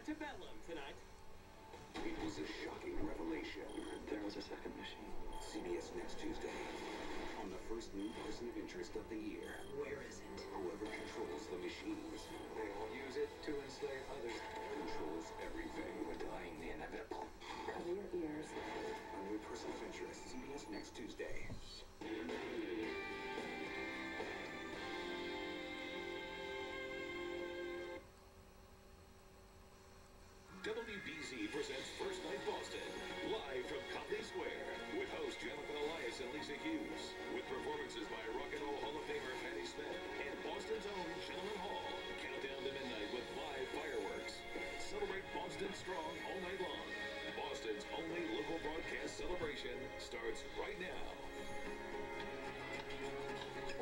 antebellum tonight. It was a shocking revelation. There was a second machine. CBS next Tuesday. On the first new person of interest of the year. Where is it? Whoever controls the machines. They will use it to enslave others. Controls everything. Delaying the inevitable. Cover your ears. A new person of interest. CBS next Tuesday. WBZ presents First Night Boston, live from Copley Square, with host Johnathan, Elias, and Lisa Hughes, with performances by Rock and Roll Hall of Famer Patti Smith, and Boston's own Gentleman Hall. Countdown to midnight with live fireworks. Celebrate Boston strong all night long. Boston's only local broadcast celebration starts right now.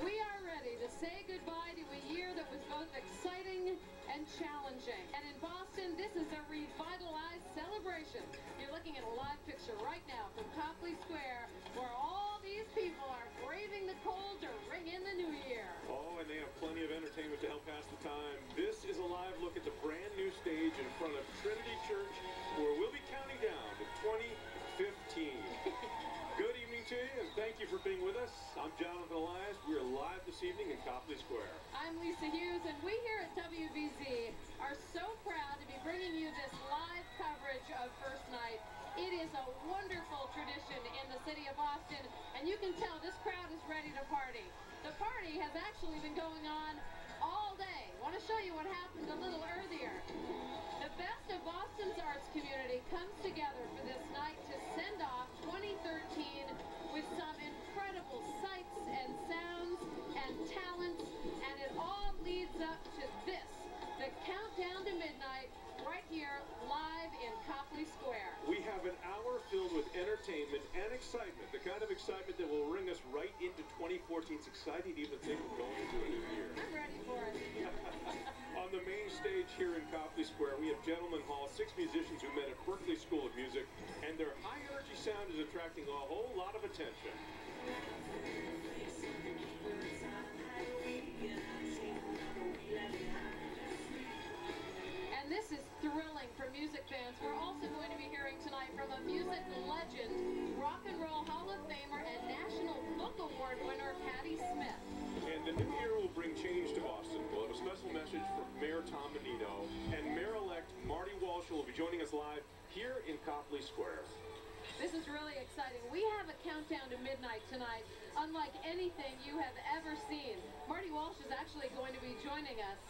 We are ready to say goodbye to a year that was both exciting and challenging. And in Boston, this is a revitalized celebration. You're looking at a live picture right now from Copley Square, where all these people are braving the cold to ring in the new year. Oh, and they have plenty of entertainment to help pass the time. This is a live look at the brand new stage in front of Trinity Church, where we'll be counting down to 2015. Good evening to you, and thank you for being with us. I'm Johnathan, Elias. We're live this evening in Copley Square. I'm Lisa Hughes, and we here at WBZ are so proud to be bringing you this live coverage of First Night. It is a wonderful tradition in the city of Boston, and you can tell this crowd is ready to party. The party has actually been going on all day. I want to show you what happened a little earlier. The best of Boston's arts community comes together for this night to send off 2013 with some incredible sights and sounds and talents, and it all leads up to this, the countdown to midnight, right here live in Copley Square. We have an hour filled with entertainment and excitement, the kind of excitement that will bring us right into 2014. It's exciting to even think we're going into a new year. I'm ready for it. On the main stage here in Copley Square, we have Gentleman Hall, 6 musicians who met at Berklee School of Music, and their high-energy sound is attracting a whole lot of attention. And this is thrilling for music fans. We're also going to be hearing tonight from a music legend, Rock and Roll Hall of Famer and National Book Award winner, Patti Smith. And the new year will bring change to Boston. We'll have a special message from Mayor Menino, and Mayor-elect Marty Walsh will be joining us live here in Copley Square. This is really exciting. We have a countdown to midnight tonight, unlike anything you have ever seen. Marty Walsh is actually going to be joining us.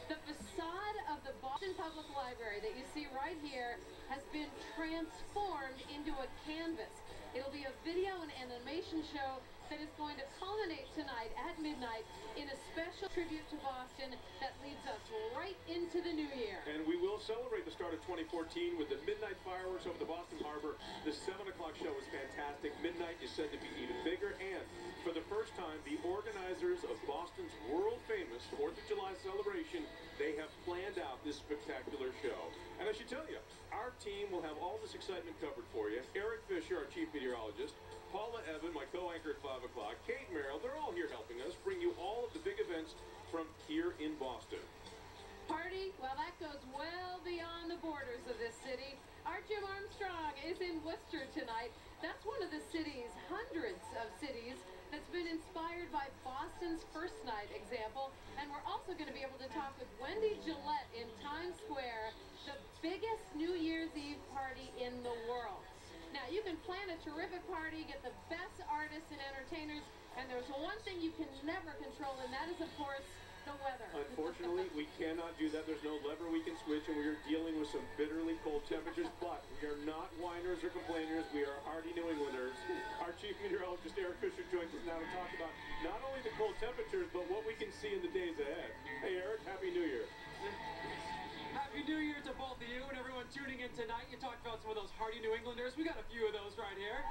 The facade of the Boston Public Library that you see right here has been transformed into a canvas. It'll be a video and animation show that is going to culminate tonight at midnight in a special tribute to Boston that leads us right into the new year. And we will celebrate the start of 2014 with the midnight fireworks over the Boston Harbor. The 7 o'clock show is fantastic. Midnight is said to be even bigger, and for the first time, the organizers of Boston's world-famous 4th of July celebration, they have planned out this spectacular show. And I should tell you, our team will have all this excitement covered for you. Eric Fisher, our chief meteorologist, Paula Evan, my co-anchor at 5 o'clock, Kate Merrill, they're all here helping us bring you all of the big events from here in Boston. Party? Well, that goes well beyond the borders of this city. Our Jim Armstrong is in Worcester tonight. That's one of the city's hundreds of cities that's been inspired by Boston's First Night example. And we're also going to be able to talk with Wendy Gillette in Times Square, the biggest New Year's Eve party in the world. Now, you can plan a terrific party, get the best artists and entertainers, and there's one thing you can never control, and that is, of course, the weather. Unfortunately, we cannot do that. There's no lever we can switch, and we are dealing with some bitterly cold temperatures, but we are not whiners or complainers. We are hardy New Englanders. Our chief meteorologist, Eric Fisher, joins us now to talk about not only the cold temperatures, but what we can see in the days ahead. Hey, Eric, Happy New Year. Happy New Year to both of you and everyone tuning in tonight. You talked about some of those hardy New Englanders. We got a few of those right here.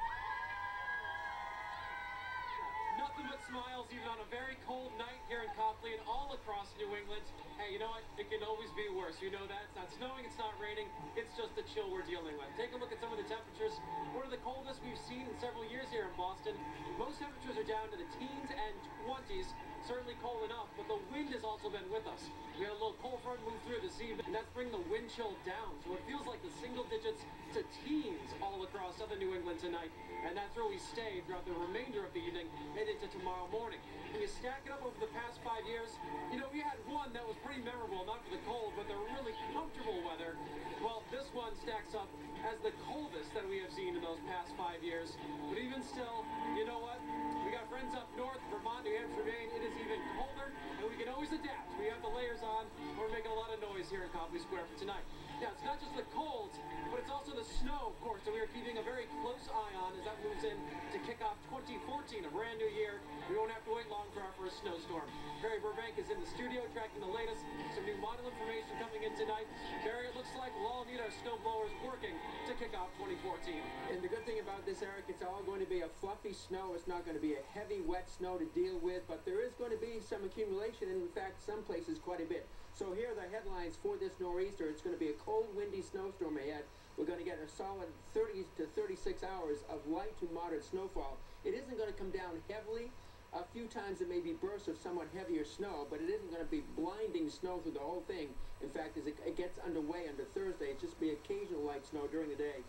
Nothing but smiles even on a very cold night here in Copley and all across New England. Hey, you know what? It can always be worse. You know that. It's not snowing, it's not raining. It's just the chill we're dealing with. Take a look at some of the temperatures. One of the coldest we've seen in several years here in Boston. Most temperatures are down to the teens and 20s. certainly cold enough, but the wind has also been with us. We had a little cold front move through this evening, and that's bringing the wind chill down, so it feels like the single digits to teens all across southern New England tonight, and that's where we stay throughout the remainder of the evening and into tomorrow morning. When you stack it up over the past 5 years, you know, we had one that was pretty memorable, not for the cold, but the really comfortable weather. Well, this one stacks up as the coldest that we have seen in those past 5 years. But even still, you know what? We got friends up north, Vermont, New Hampshire, Maine. It is even colder, and we can always adapt. We have the layers on. We're making a lot of noise here in Copley Square for tonight. Now, it's not just the cold, but it's also the snow, of course, that we are keeping a very close eye on as that moves in to kick off 2014, a brand new year. We won't have to wait long for our first snowstorm. Barry Burbank is in the studio tracking the latest. Some new model information coming in tonight. Barry, it looks like we'll all need our snow blowers working to kick off 2014. And the good thing about this, Eric, it's all going to be a fluffy snow. It's not going to be a heavy, wet snow to deal with, but there is going to be some accumulation, and in fact, some places quite a bit. So here are the headlines for this nor'easter. It's going to be a cold, windy snowstorm ahead. We're going to get a solid 30 to 36 hours of light to moderate snowfall. It isn't going to come down heavily. A few times there may be bursts of somewhat heavier snow, but it isn't going to be blinding snow through the whole thing. In fact, as it gets underway under Thursday, it's just be occasional light snow during the day,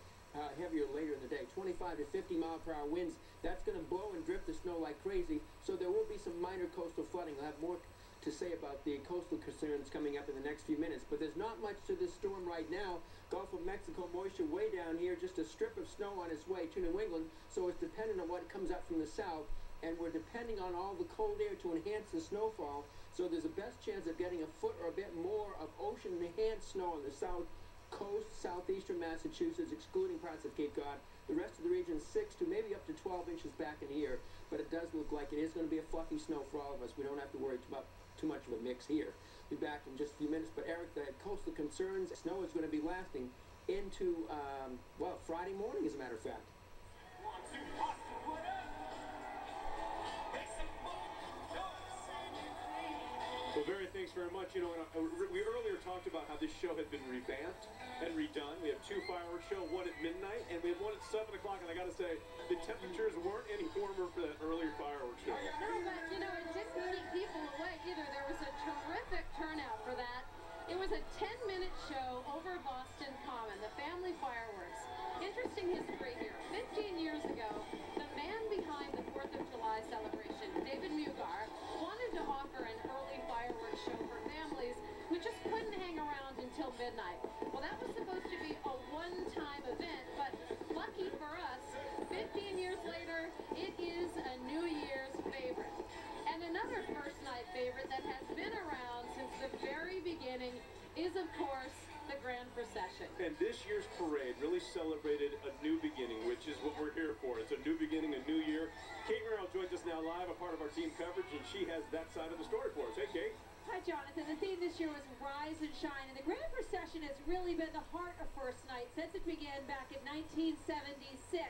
heavier later in the day. 25 to 50 mile per hour winds. That's going to blow and drift the snow like crazy, so there will be some minor coastal flooding. I'll have more to say about the coastal concerns coming up in the next few minutes, but there's not much to this storm right now. Gulf of Mexico moisture way down here, just a strip of snow on its way to New England, so it's dependent on what comes up from the south, and we're depending on all the cold air to enhance the snowfall, so there's a best chance of getting a foot or a bit more of ocean-enhanced snow on the south coast, southeastern Massachusetts, excluding parts of Cape Cod. The rest of the region 6 to maybe up to 12 inches back in here, but it does look like it is going to be a fluffy snow for all of us. We don't have to worry too much of a mix here. Be back in just a few minutes, but Eric, the coastal concerns, snow is going to be lasting into, well, Friday morning, as a matter of fact. Well, Barry, thanks very much. You know, we earlier talked about how this show had been revamped and redone. We have 2 fireworks show, one at midnight, and we have one at 7 o'clock, and I got to say, the temperatures weren't any warmer for that earlier fireworks show. No, but, you know, it didn't keep people awake either. There was a terrific turnout for that. It was a 10-minute show over Boston Common, the family fireworks. Interesting history here. 15 years ago, the man behind the 4th of July celebration, David Mugar, wanted to offer an early fireworks show for families who just couldn't hang around until midnight. Well, that was supposed to be a one-time event, but lucky for us, 15 years later, it is a New Year's favorite. And another first night favorite that has been around since the very beginning is, of course, the Grand Procession. And this year's parade really celebrated a new beginning, which is what we're here for. It's a new beginning, a new year. Kate Merrill joins us now live, a part of our team coverage, and she has that side of the story for us. Hey, Kate. Hi, Jonathan. The theme this year was Rise and Shine, and the Grand Procession has really been the heart of First Night since it began back in 1976.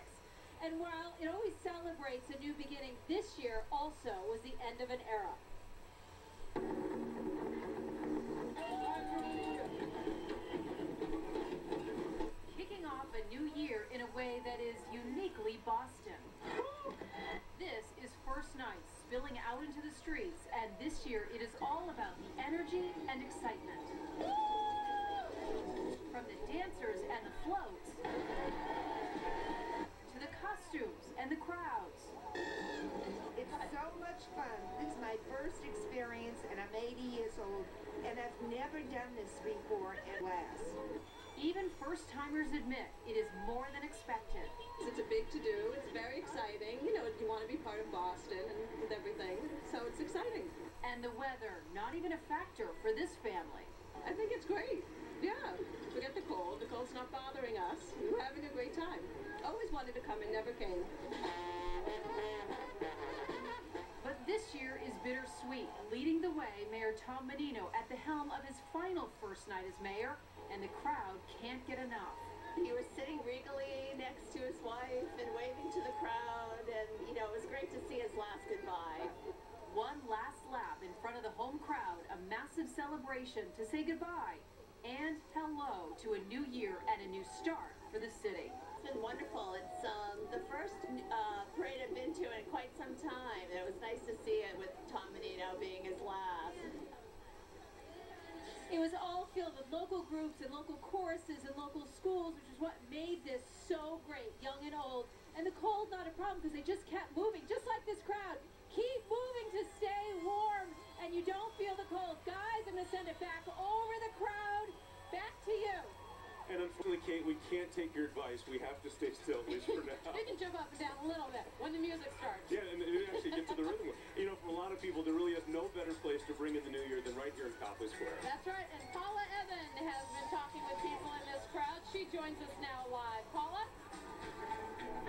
And while it always celebrates a new beginning, this year also was the end of an era. Kicking off a new year in a way that is uniquely Boston. This is First Night spilling out into the streets, and this year it is all about the energy and excitement. From the dancers and the floats, to the costumes and the crowds. It's so much fun. This is my first experience, and I'm 80 years old, and I've never done this before at last. Even first-timers admit it is more than expected. It's a big to-do. It's very exciting. You know, you want to be part of Boston and with everything, so it's exciting. And the weather, not even a factor for this family. I think it's great. Yeah, forget the cold. The cold's not bothering us. We're having a great time. Always wanted to come and never came. But this year is bittersweet. Leading the way, Mayor Tom Menino at the helm of his final first night as mayor, and the crowd can't get enough. He was sitting regally next to his wife and waving to the crowd, and, you know, it was great to see his last goodbye. One last lap in front of the home crowd, a massive celebration to say goodbye and and hello to a new year and a new start for the city. It's been wonderful. It's the first parade I've been to in quite some time. It was nice to see it with Tom Menino being his last. It was all filled with local groups and local choruses and local schools, which is what made this so great, young and old. And the cold, not a problem, because they just kept moving, just like this crowd. Keep moving to stay warm, and you don't feel the cold. Guys, I'm going to send it back over the crowd, back to you. And unfortunately, Kate, we can't take your advice. We have to stay still, at least for now. You can jump up and down a little bit when the music starts. Yeah, and it actually gets to the rhythm. You know, for a lot of people, there really is no better place to bring in the new year than right here in Copley Square. That's right, and Paula Evan has been talking with people in this crowd. She joins us now live. Paula?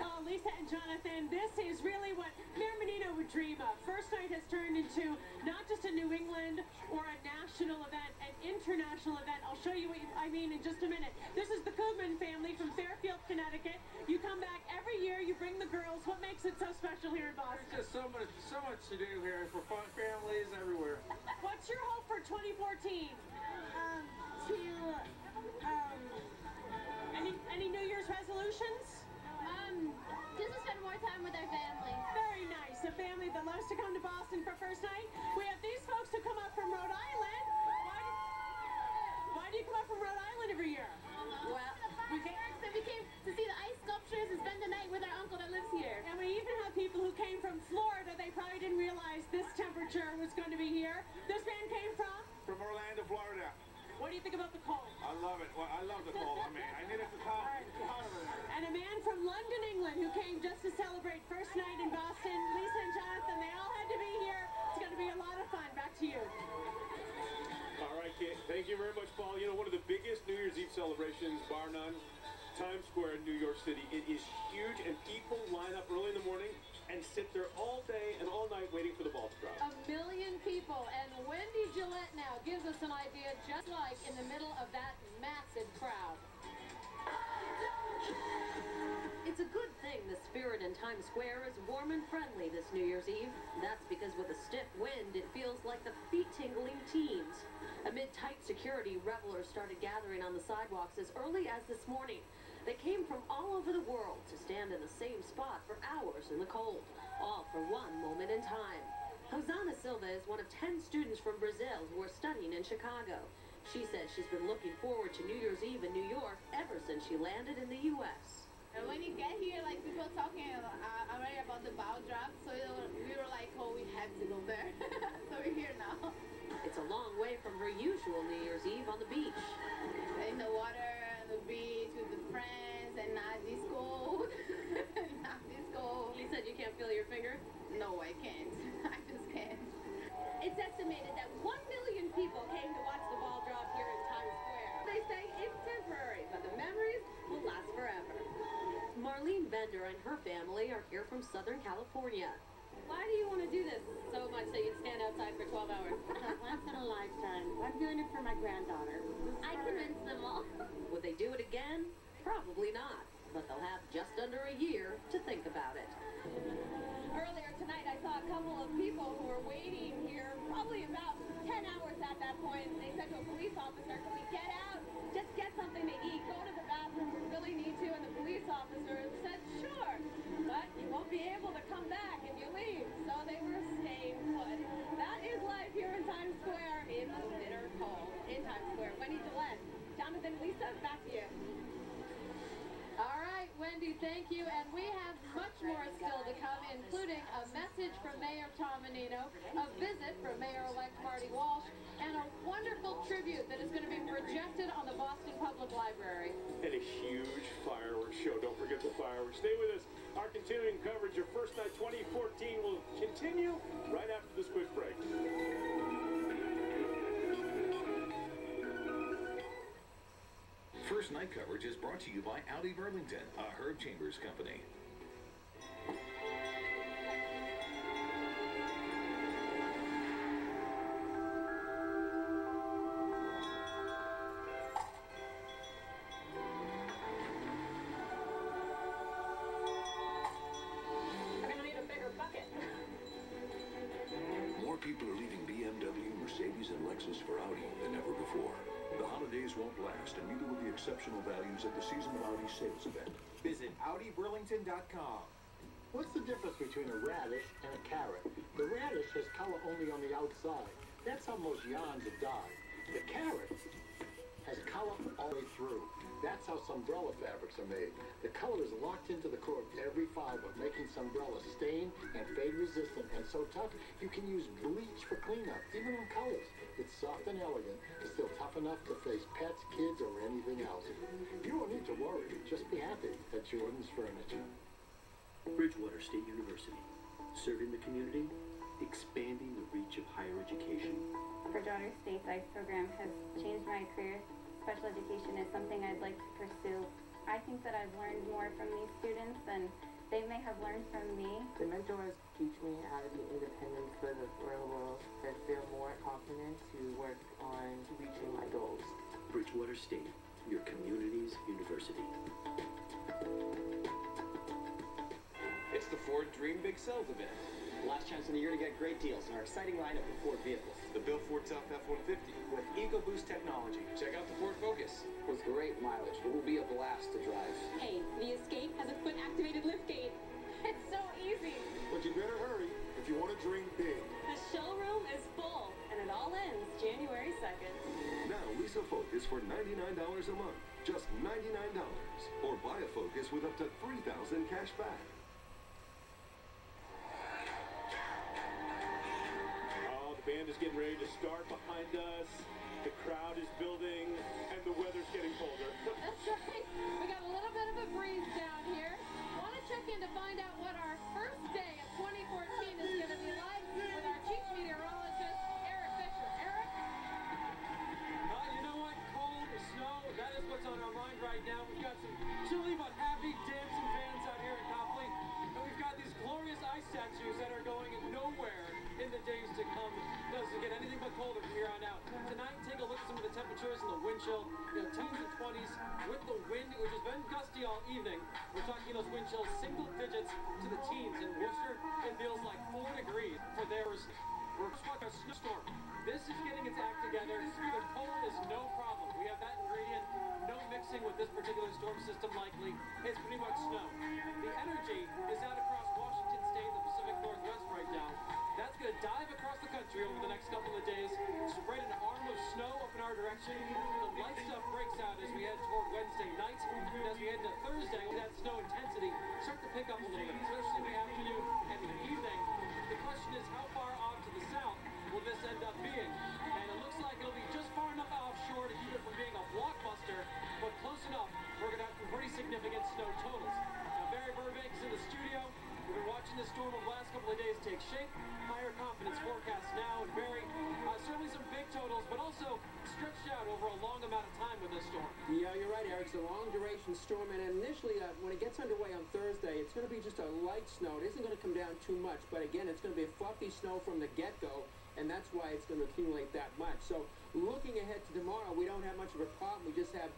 Oh, Lisa and Jonathan, this is really what Mayor Menino would dream of. First night has turned into not just a New England or a national event, an international event. I'll show you what I mean in just a minute. This is the Koopman family from Fairfield, Connecticut. You come back every year, you bring the girls. What makes it so special here in Boston? There's just so much to do here for fun, families everywhere. What's your hope for 2014? Any New Year's resolutions? Just to spend more time with our family. Very nice. A family that loves to come to Boston for first night. We have these folks who come up from Rhode Island. Why do you come up from Rhode Island every year? Well, we came to see the ice sculptures and spend the night with our uncle that lives here. And we even have people who came from Florida. They probably didn't realize this temperature was going to be here. This man came from? From Orlando, Florida. What do you think about the cold? I love it. Well, I love the cold. I mean, I need it to calm over there. And a man from London, England, who came just to celebrate first night in Boston. Lisa and Jonathan, they all had to be here. It's going to be a lot of fun. Back to you. All right, Kate. Thank you very much, Paul. You know, one of the biggest New Year's Eve celebrations, bar none, Times Square in New York City. It is huge, and people line up early in the morning and sit there all day and all night waiting for the ball to drop. 1 million people, and Wendy Gillette now gives us an idea, just like in the middle of that massive crowd. It's a good thing the spirit in Times Square is warm and friendly this New Year's Eve. That's because with a stiff wind, it feels like the feet-tingling teens. Amid tight security, revelers started gathering on the sidewalks as early as this morning. They came from all over the world to stand in the same spot for hours in the cold, all for one moment in time. Hosanna Silva is one of 10 students from Brazil who are studying in Chicago. She says she's been looking forward to New Year's Eve in New York ever since she landed in the U.S. And when you get here, like people talking already about the ball drop, so we were like, oh, we have to go there. So we're here now. It's a long way from her usual New Year's Eve on the beach. In the water, on the beach, with the friends, and not this cold. Not this cold. You said you can't feel your finger? No, I can't. I just can't. It's estimated that 1 million people came to watch the ball drop here in Times Square. They say it's temporary, but the memories will last forever. Marlene Bender and her family are here from Southern California. Why do you want to do this so much that you'd stand outside for 12 hours? Once in a lifetime. I'm doing it for my granddaughter. I convinced them all. Would they do it again? Probably not. But they'll have just under a year to think about it. Earlier tonight, I saw a couple of people who were waiting here, probably about 10 hours at that point. They said to a police officer, can we get out? Just get something to eat. Go to the bathroom. We really need to. And the police officer said, sure. But you won't be able to come back if you leave. So they were staying put. That is life here in Times Square in the bitter cold. In Times Square. Wendy Gillette, Jonathan, Lisa, back to you. All right, Wendy, thank you. And we have much more still to come, including a message from Mayor Tom Menino, a visit from Mayor-elect Marty Walsh, and a wonderful tribute that is going to be projected on the Boston Public Library. And a huge fireworks show. Don't forget the fireworks. Stay with us. Our continuing coverage of First Night 2014 will continue right after this quick break. First Night coverage is brought to you by Audi Burlington, a Herb Chambers company. I'm gonna need a bigger bucket. More people are leaving BMW, Mercedes, and Lexus for Audi than ever before. The holidays days won't last, and neither will the exceptional values at the seasonal Audi sales event. Visit AudiBurlington.com. What's the difference between a radish and a carrot? The radish has color only on the outside. That's how most yarns are dyed. The carrot has color all the way through. That's how umbrella fabrics are made. The color is locked into the core of every fiber, making umbrella stain and fade resistant and so tough you can use bleach for cleanup, even on colors. It's soft and elegant, but still tough enough to face pets, kids, or anything else. You don't need to worry. Just be happy at Jordan's Furniture. Bridgewater State University, serving the community, expanding the reach of higher education. Bridgewater State's ICE program has changed my career. Special education is something I'd like to pursue. I think that I've learned more from these students than they may have learned from me. The mentors teach me how to be independent for the real world, that feel more confident to work on reaching my goals. Bridgewater State, your community's university. It's the Ford Dream Big Sales event. Last chance in the year to get great deals in our exciting lineup of Ford vehicles. The Bill Ford Tough F-150 with EcoBoost technology. Check out the Ford Focus. With great mileage, it will be a blast to drive. Hey, the Escape has a foot-activated liftgate. It's so easy. But you better hurry if you want to dream big. The showroom is full, and it all ends January 2nd. Now lease a Focus for $99 a month. Just $99. Or buy a Focus with up to $3,000 cash back. The band is getting ready to start behind us. The crowd is building, and the weather's getting colder. That's right. We got a little bit of a breeze down here. Want to check in to find out what our first day of 2014 is going to be like with our chief meteorologist, Eric Fisher. Eric? You know what? Cold, snow, that is what's on our mind right now. We've got some chilly but happy dancing fans out here in Copley. And we've got these glorious ice statues that are going nowhere in the days to come. Doesn't get anything but colder from here on out. Tonight, take a look at some of the temperatures and the wind chill. Teens and 20s with the wind, which has been gusty all evening. We're talking those wind chills, single digits to the teens. In Worcester, it feels like 4 degrees for theirs. We're expecting a snowstorm. This is getting its act together. The cold is no problem. We have that ingredient. No mixing with this particular storm system likely. It's pretty much snow. The energy is out across Washington State and the Pacific Northwest right now. That's going to dive across the country over the next couple of days. Spread an arm of snow up in our direction. The light stuff breaks out as we head toward Wednesday night. And as we head into Thursday, with that snow intensity start to pick up a little bit, especially in the afternoon and the evening. The question is, how far off to the south will this end up being? And it looks like it'll be just far enough offshore to keep it from being a blockbuster, but close enough. We're going to have some pretty significant snow totals. Now, Barry Burbank's in the studio. We've been watching the storm over the last couple of days take shape. Higher confidence forecast now. And Barry, certainly some big totals, but also stretched out over a long amount of time with this storm. Yeah, you're right, Eric. It's a long-duration storm, and initially, when it gets underway on Thursday, it's going to be just a light snow. It isn't going to come down too much, but again, it's going to be a fluffy snow from the get-go, and that's why it's going to accumulate that much. So, looking ahead to tomorrow, we don't have much of a problem. We just have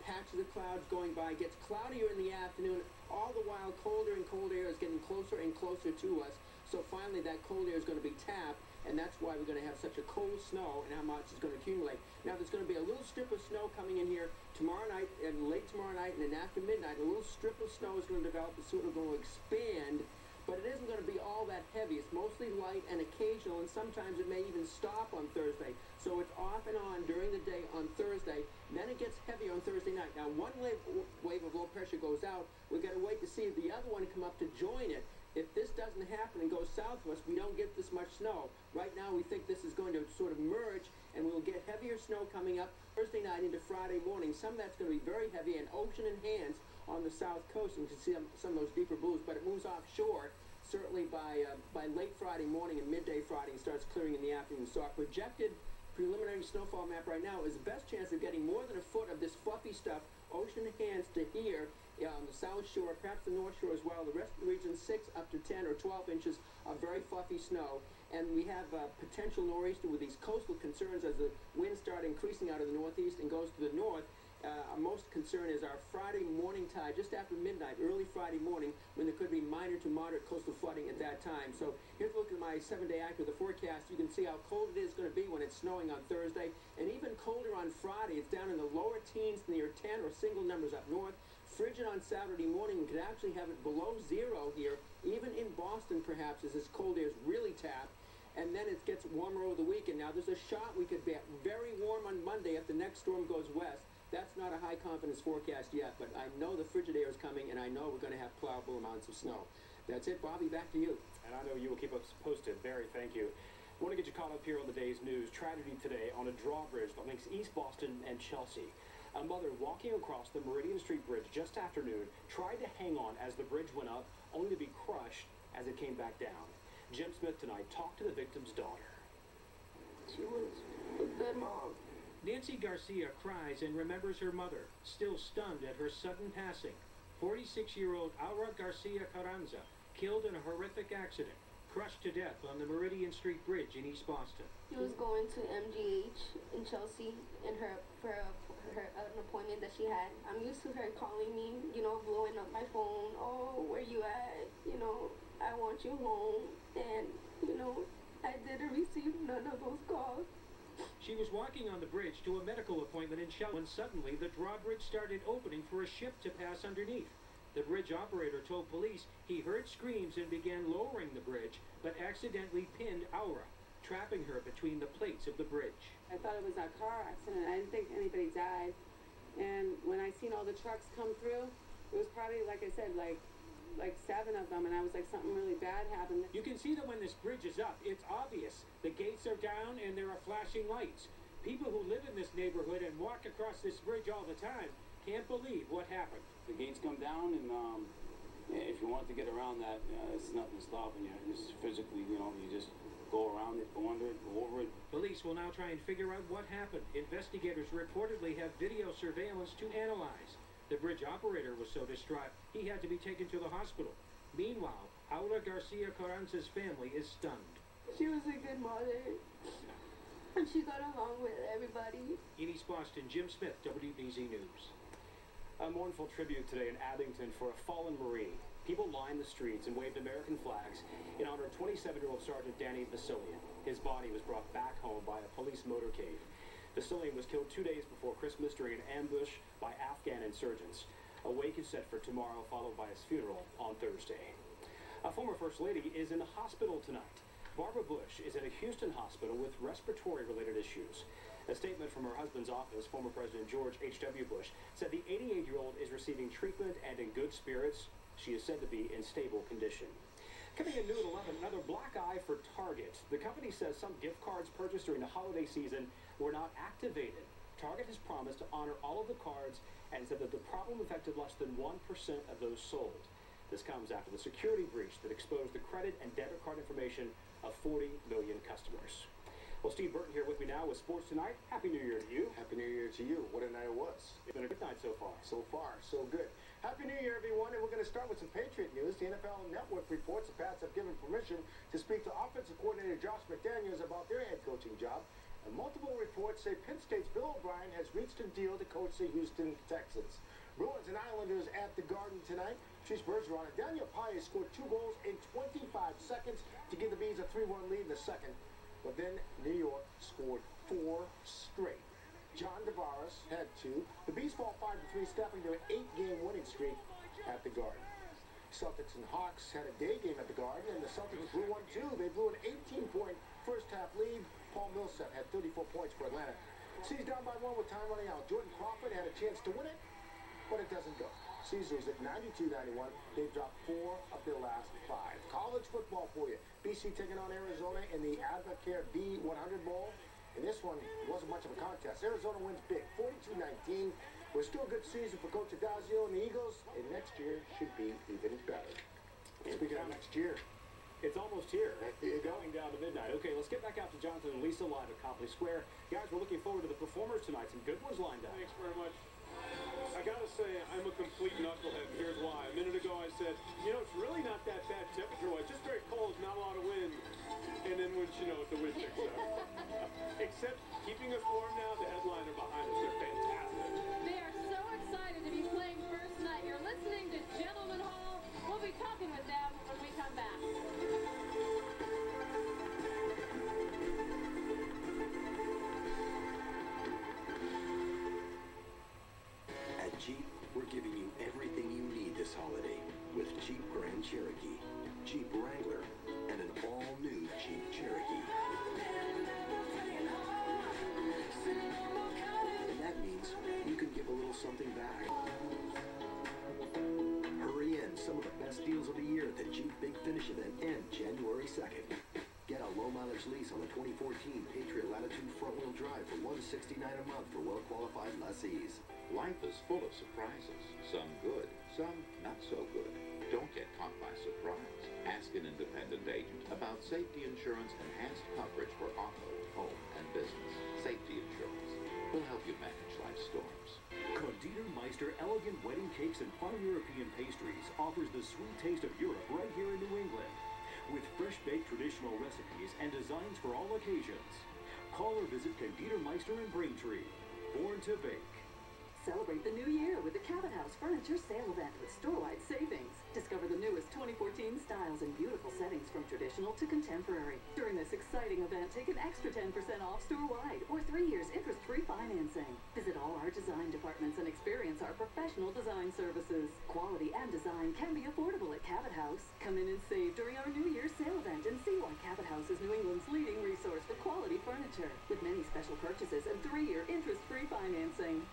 patches of clouds going by. It gets cloudier in the afternoon. All the while, colder and colder air is getting closer and closer to us. So finally, that cold air is going to be tapped, and that's why we're going to have such a cold snow and how much is going to accumulate. Now, there's going to be a little strip of snow coming in here tomorrow night and late tomorrow night, and then after midnight, a little strip of snow is going to develop. It's sort of going to expand, but it isn't going to be all that heavy. It's mostly light and occasional, and sometimes it may even stop on Thursday. So it's off and on during the day on Thursday. Then it gets heavier on Thursday night. Now, one wave of low pressure goes out. We've got to wait to see the other one come up to join it. If this doesn't happen and goes southwest, we don't get this much snow. Right now, we think this is going to sort of merge, and we'll get heavier snow coming up Thursday night into Friday morning. Some of that's going to be very heavy and ocean enhanced on the south coast. And you can see some of those deeper blues, but it moves offshore certainly by late Friday morning and midday Friday and starts clearing in the afternoon. So our projected preliminary snowfall map right now is the best chance of getting more than a foot of this fluffy stuff, ocean enhanced, to here on the south shore, perhaps the north shore as well. The rest of the region, 6 up to 10 or 12 inches of very fluffy snow. And we have potential nor'easter with these coastal concerns as the winds start increasing out of the northeast and goes to the north. Our most concern is our Friday morning tide, just after midnight, early Friday morning, when there could be minor to moderate coastal flooding at that time. So here's a look at my 7-day after the forecast. You can see how cold it is going to be when it's snowing on Thursday, and even colder on Friday. It's down in the lower teens near 10 or single numbers up north. Frigid on Saturday morning. We could actually have it below 0 here, even in Boston perhaps, as this cold air is really tapped. And then it gets warmer over the weekend. Now there's a shot we could get very warm on Monday if the next storm goes west. That's not a high confidence forecast yet, but I know the frigid air is coming, and I know we're going to have plowable amounts of snow. That's it, Bobby, back to you. And I know you will keep us posted. Barry, thank you. I want to get you caught up here on the day's news. Tragedy today on a drawbridge that links East Boston and Chelsea. A mother walking across the Meridian Street Bridge just afternoon tried to hang on as the bridge went up, only to be crushed as it came back down. Jim Smith tonight talked to the victim's daughter. She was a good mom. Nancy Garcia cries and remembers her mother, still stunned at her sudden passing. 46-year-old Aura Garcia Carranza, killed in a horrific accident, crushed to death on the Meridian Street Bridge in East Boston. She was going to MGH in Chelsea for an appointment that she had. I'm used to her calling me, blowing up my phone. Oh, where you at? I want you home. And, I didn't receive none of those calls. She was walking on the bridge to a medical appointment in Chelsea when suddenly the drawbridge started opening for a ship to pass underneath. The bridge operator told police he heard screams and began lowering the bridge, but accidentally pinned Aura, trapping her between the plates of the bridge. I thought it was a car accident. I didn't think anybody died. And when I seen all the trucks come through, it was probably, like I said, like 7 of them, and I was like, something really bad happened. You can see that when this bridge is up, it's obvious. The gates are down and there are flashing lights. People who live in this neighborhood and walk across this bridge all the time can't believe what happened. The gates come down, and if you want to get around that, it's nothing stopping you. Just physically, you just go around it, go under it, go over it. Police will now try and figure out what happened. Investigators reportedly have video surveillance to analyze. The bridge operator was so distraught, he had to be taken to the hospital. Meanwhile, Aura Garcia Carranza's family is stunned. She was a good mother, and she got along with everybody. In East Boston, Jim Smith, WBZ News. A mournful tribute today in Abington for a fallen Marine. People lined the streets and waved American flags in honor of 27-year-old Sergeant Danny Vasilian. His body was brought back home by a police motorcade. Vasilian was killed 2 days before Christmas during an ambush by Afghan insurgents. A wake is set for tomorrow, followed by his funeral on Thursday. A former First Lady is in the hospital tonight. Barbara Bush is in a Houston hospital with respiratory-related issues. A statement from her husband's office, former President George H.W. Bush, said the 88-year-old is receiving treatment and in good spirits. She is said to be in stable condition. Coming in new at 11, another black eye for Target. The company says some gift cards purchased during the holiday season were not activated. Target has promised to honor all of the cards and said that the problem affected less than 1% of those sold. This comes after the security breach that exposed the credit and debit card information of 40 million customers. Well, Steve Burton here with me now with Sports Tonight. Happy New Year to you. Happy New Year to you. What a night it was. It's been a good night so far. So far, so good. Happy New Year, everyone, and we're going to start with some Patriot news. The NFL Network reports the Pats have given permission to speak to offensive coordinator Josh McDaniels about their head coaching job, and multiple reports say Penn State's Bill O'Brien has reached a deal to coach the Houston Texans. Bruins and Islanders at the Garden tonight. Chiefs Bergeron and Daniel Paez scored 2 goals in 25 seconds to give the Bees a 3-1 lead in the second, but then New York scored 4 straight. John Tavares had 2. The Bees fall 5-3, stepping to an 8-game winning streak at the Garden. Celtics and Hawks had a day game at the Garden, and the Celtics blew 1-2. They blew an 18-point first-half lead. Paul Millsap had 34 points for Atlanta. Seas down by 1 with time running out. Jordan Crawford had a chance to win it, but it doesn't go. Caesars at 92-91. They've dropped 4 of their last 5. College football for you. BC taking on Arizona in the Advocare B100 Bowl. And this one wasn't much of a contest. Arizona wins big, 42-19. We're still a good season for Coach Adazio and the Eagles, and next year should be even better. Speaking of next year, it's almost here. Going down to midnight. Okay, let's get back out to Johnathan and Lisa live at Copley Square. Guys, we're looking forward to the performers tonight. Some good ones lined up. Thanks very much. I gotta say, I'm a complete knucklehead. Here's why. A minute ago I said, it's really not that bad temperature-wise. Just very cold, not a lot of wind. And then once you know it, the wind picks up. Except keeping us warm now, the headliner behind us, they're fantastic. They are Jeep Grand Cherokee, Jeep Wrangler, and an all-new Jeep Cherokee. And that means you can give a little something back. Hurry in, some of the best deals of the year at the Jeep Big Finish event end January 2nd. Get a low-mileage lease on the 2014 Patriot Latitude front-wheel drive for $169 a month for well-qualified lessees. Life is full of surprises, some good, some not so good. Don't get caught by surprise. Ask an independent agent about safety insurance enhanced coverage for auto, home, and business. Safety insurance will help you manage life's storms. Konditormeister Elegant Wedding Cakes and Fine European Pastries offers the sweet taste of Europe right here in New England. With fresh-baked traditional recipes and designs for all occasions. Call or visit Konditormeister in Braintree. Born to bake. Celebrate the new year with the Cabot House Furniture Sale Event with store-wide savings. Discover the newest 2014 styles in beautiful settings from traditional to contemporary. During this exciting event, take an extra 10% off store-wide or 3 years interest-free financing. Visit all our design departments and experience our professional design services. Quality and design can be affordable at Cabot House. Come in and save during our New Year's sale event and see why Cabot House is New England's leading resource for quality furniture with many special purchases and 3-year interest-free financing.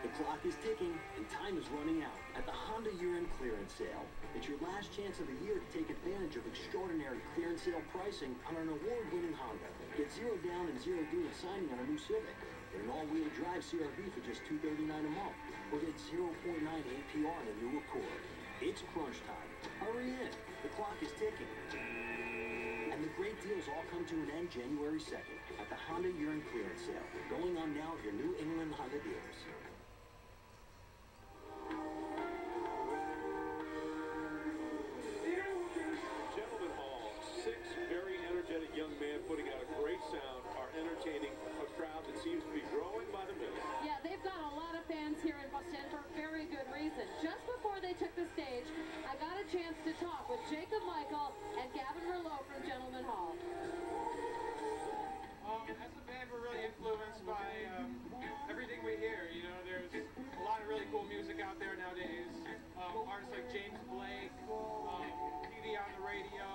The clock is ticking, and time is running out at the Honda Year-End Clearance Sale. It's your last chance of the year to take advantage of extraordinary clearance sale pricing on an award-winning Honda. Get 0 down and 0 due at signing on a new Civic. Get an all-wheel drive CR-V for just $239 a month. Or get 0.9 APR on a new Accord. It's crunch time. Hurry in. The clock is ticking. And the great deals all come to an end January 2nd at the Honda Year-End Clearance Sale. Going on now at your New England Honda dealers. Gentlemen Hall, 6 very energetic young men putting out a great sound are entertaining a crowd that seems to be growing by the minute. Yeah, they've got a lot of fans here in Boston for very good reason. Just before they took the stage, I got a chance to talk with Jacob Michael and Gavin Merlot from Gentlemen Hall. As a band, we're really influenced by everything we hear. You know, there's a lot of really cool music out there nowadays. Artists like James Blake, TV on the radio,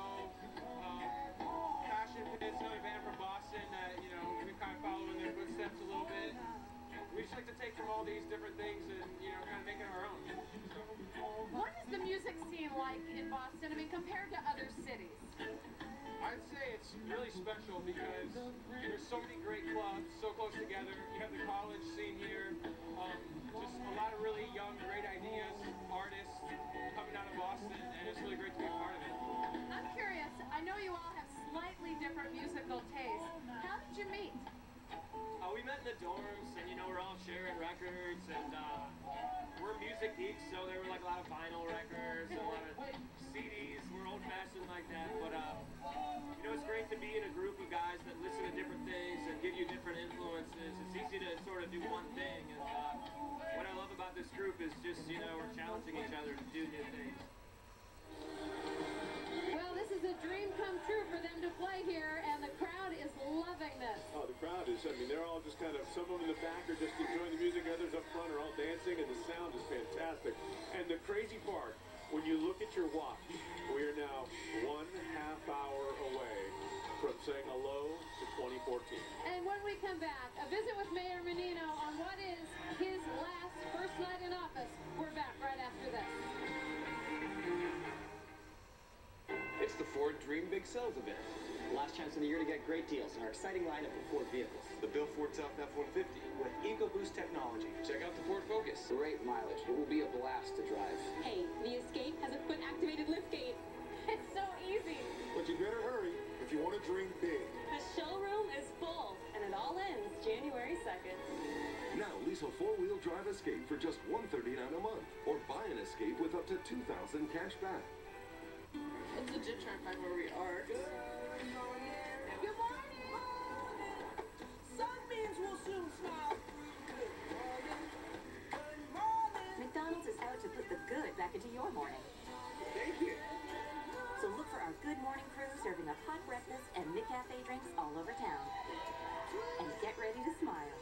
Passion Pits, another band from Boston that, you know, we kind of follow in their footsteps a little bit. We just like to take from all these different things and, you know, kind of make it our own. What is the music scene like in Boston, I mean, compared to other cities? I'd say it's really special because there's so many great clubs so close together. You have the college scene here, just a lot of really young, great ideas, artists coming out of Boston, and it's really great to be a part of it. I'm curious, I know you all have slightly different musical tastes. How did you meet? We met in the dorms, and, you know, we're all sharing records, and we're music geeks, so there were like a lot of vinyl records, a lot of CDs. We're old-fashioned like that, but you know, it's great to be in a group of guys that listen to different things and give you different influences. It's easy to sort of do one thing, and what I love about this group is just, you know, we're challenging each other to do new things. Well, this is a dream come true for them to play here, and the crowd is loving this. Oh, the crowd is, I mean, they're all just kind of, some of them in the back are just enjoying the music, others up front are all dancing, and the sound is fantastic. And the crazy part, when you look at your watch, we are now 1/2 hour away from saying hello to 2014. And when we come back, a visit with Mayor Menino on what is his last first night in office. We're back right after this. It's the Ford Dream Big Sales event. Last chance in the year to get great deals in our exciting lineup of Ford vehicles. The Bill Ford Tough F-150 with EcoBoost technology. Check out the Ford Focus. Great mileage. It will be a blast to drive. Hey, the Escape has a foot-activated liftgate. It's so easy. But you better hurry if you want to dream big. The showroom is full, and it all ends January 2nd. Now lease a 4-wheel drive Escape for just $139 a month. Or buy an Escape with up to $2,000 cash back. It's legit trying to find where we are. Good morning! Sunbeams will soon smile. McDonald's is out to put the good back into your morning. Thank you. So look for our Good Morning crew serving up hot breakfast and McCafe drinks all over town. And get ready to smile.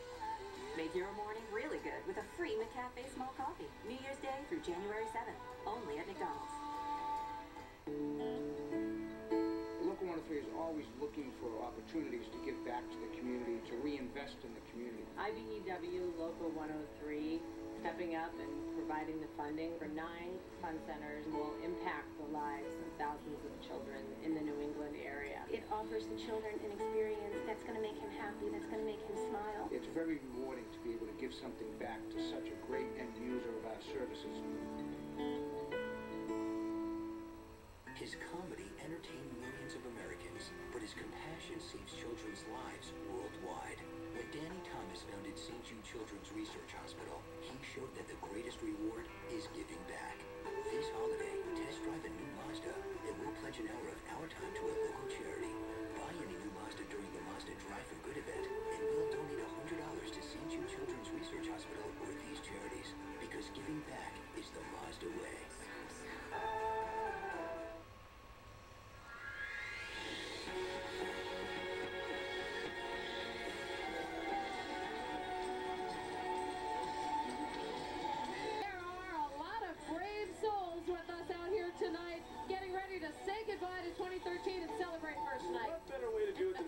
Make your morning really good with a free McCafe small coffee. New Year's Day through January 7th. Only at McDonald's. Local 103 is always looking for opportunities to give back to the community, to reinvest in the community. IBEW Local 103 stepping up and providing the funding for 9 fun centers will impact the lives of thousands of children in the New England area. It offers the children an experience that's going to make him happy, that's going to make him smile. It's very rewarding to be able to give something back to such a great end user of our services. His comedy entertained millions of Americans, but his compassion saves children's lives worldwide. When Danny Thomas founded St. Jude Children's Research Hospital, he showed that the greatest reward is giving back. This holiday, test drive a new Mazda, and we'll pledge an hour of our time to a local charity. Buy any new Mazda during the Mazda Drive for Good event, and we'll donate $100 to St. Jude Children's Research Hospital or these charities, because giving back is the Mazda way.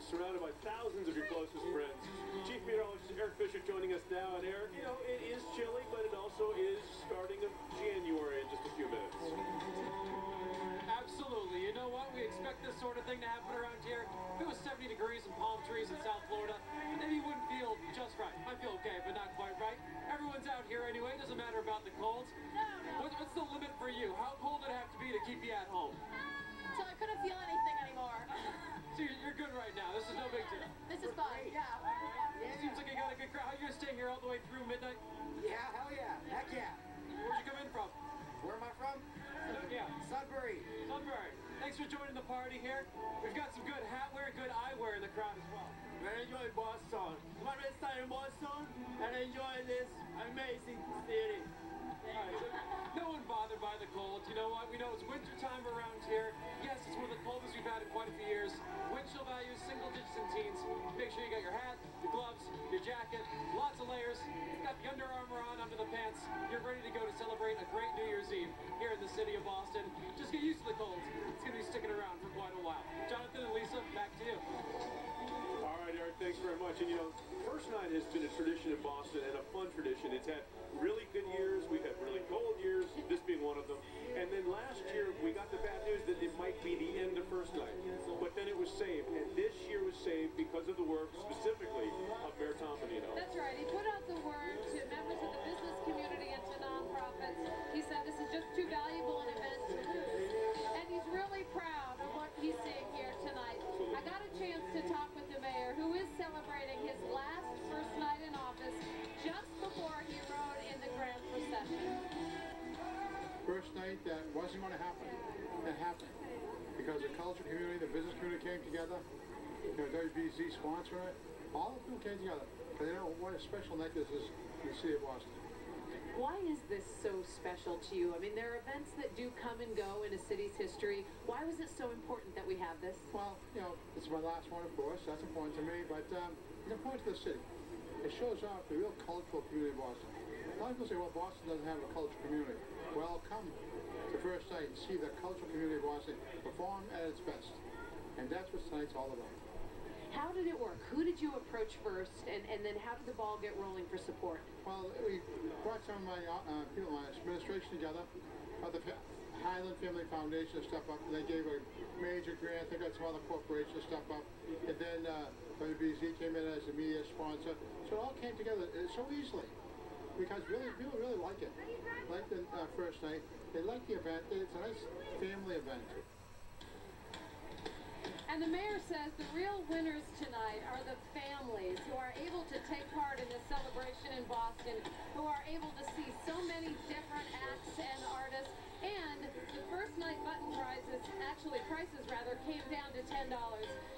Surrounded by thousands of your closest friends. Chief Meteorologist Eric Fisher joining us now. And Eric, you know, it is chilly, but it also is starting of January in just a few minutes. Absolutely. You know what? We expect this sort of thing to happen around here. If it was 70 degrees and palm trees in South Florida, maybe you wouldn't feel just right. Might feel okay, but not quite right. Everyone's out here anyway. Doesn't matter about the colds. What's the limit for you? How cold did it have to be to keep you at home? Until I couldn't feel anything anymore. So you're good right now. This is no big deal. This is fun, yeah. Seems like you got a good crowd. Are you gonna stay here all the way through midnight? Yeah, hell yeah. Heck yeah. Where'd you come in from? Where am I from? Yeah. Sudbury. Sudbury. Thanks for joining the party here. We've got some good hat wear, good eyewear in the crowd as well. I enjoy Boston. I'm already starting in Boston, and I enjoy this amazing city. No one bothered by the cold. You know what? We know it's winter time around here. Yes, it's one of the coldest we've had in quite a few years. Wind chill values, single digits and teens. Make sure you got your hat, your gloves, your jacket, lots of layers. You've got the Under Armour on under the pants. You're ready to go to celebrate a great New Year's Eve here in the city of Boston. Just get used to the cold. It's going to be sticking around for quite a while. Jonathan and Lisa, back to you. All right, Eric, thanks very much. And, you know, first night has been a tradition in Boston and a fun tradition. It's had really good years. We've had really cold years, this being one of them. And then last year, we got the bad news that it might be the end of first night. But then it was saved. And this year was saved because of the work, specifically, of Mayor Tom Menino. That's right. He put out the word to members of the business community and to nonprofits. He said this is just too valuable an event to lose. And he's really proud of what he's seeing here tonight. I got a chance to talk with the mayor, who is celebrating his last first night in office just before he rode in the grand procession. First night that wasn't going to happen. It happened. Because the culture community, the business community came together. You know, WBZ sponsoring it. All of them came together. Because they know what a special night this is in the city of Boston. Why is this so special to you? I mean, there are events that do come and go in a city's history. Why was it so important that we have this? Well, you know, it's my last one, of course. That's important to me. But it's important to the city. It shows off the real cultural community of Boston. A lot of people say, well, Boston doesn't have a cultural community. Well, come to first night and see the cultural community of Boston perform at its best. And that's what tonight's all about. How did it work? Who did you approach first, and then how did the ball get rolling for support? Well, we brought some of my people, my administration together, the Highland Family Foundation to step up, and they gave a major grant. They got some other corporations to step up, and then WBZ came in as a media sponsor. So it all came together so easily, because really people really like it. Like the first night, they like the event. It's a nice family event. And the mayor says the real winners tonight are the families who are able to take part in this celebration in Boston, who are able to see so many different acts and artists. And the first night button prices came down to $10.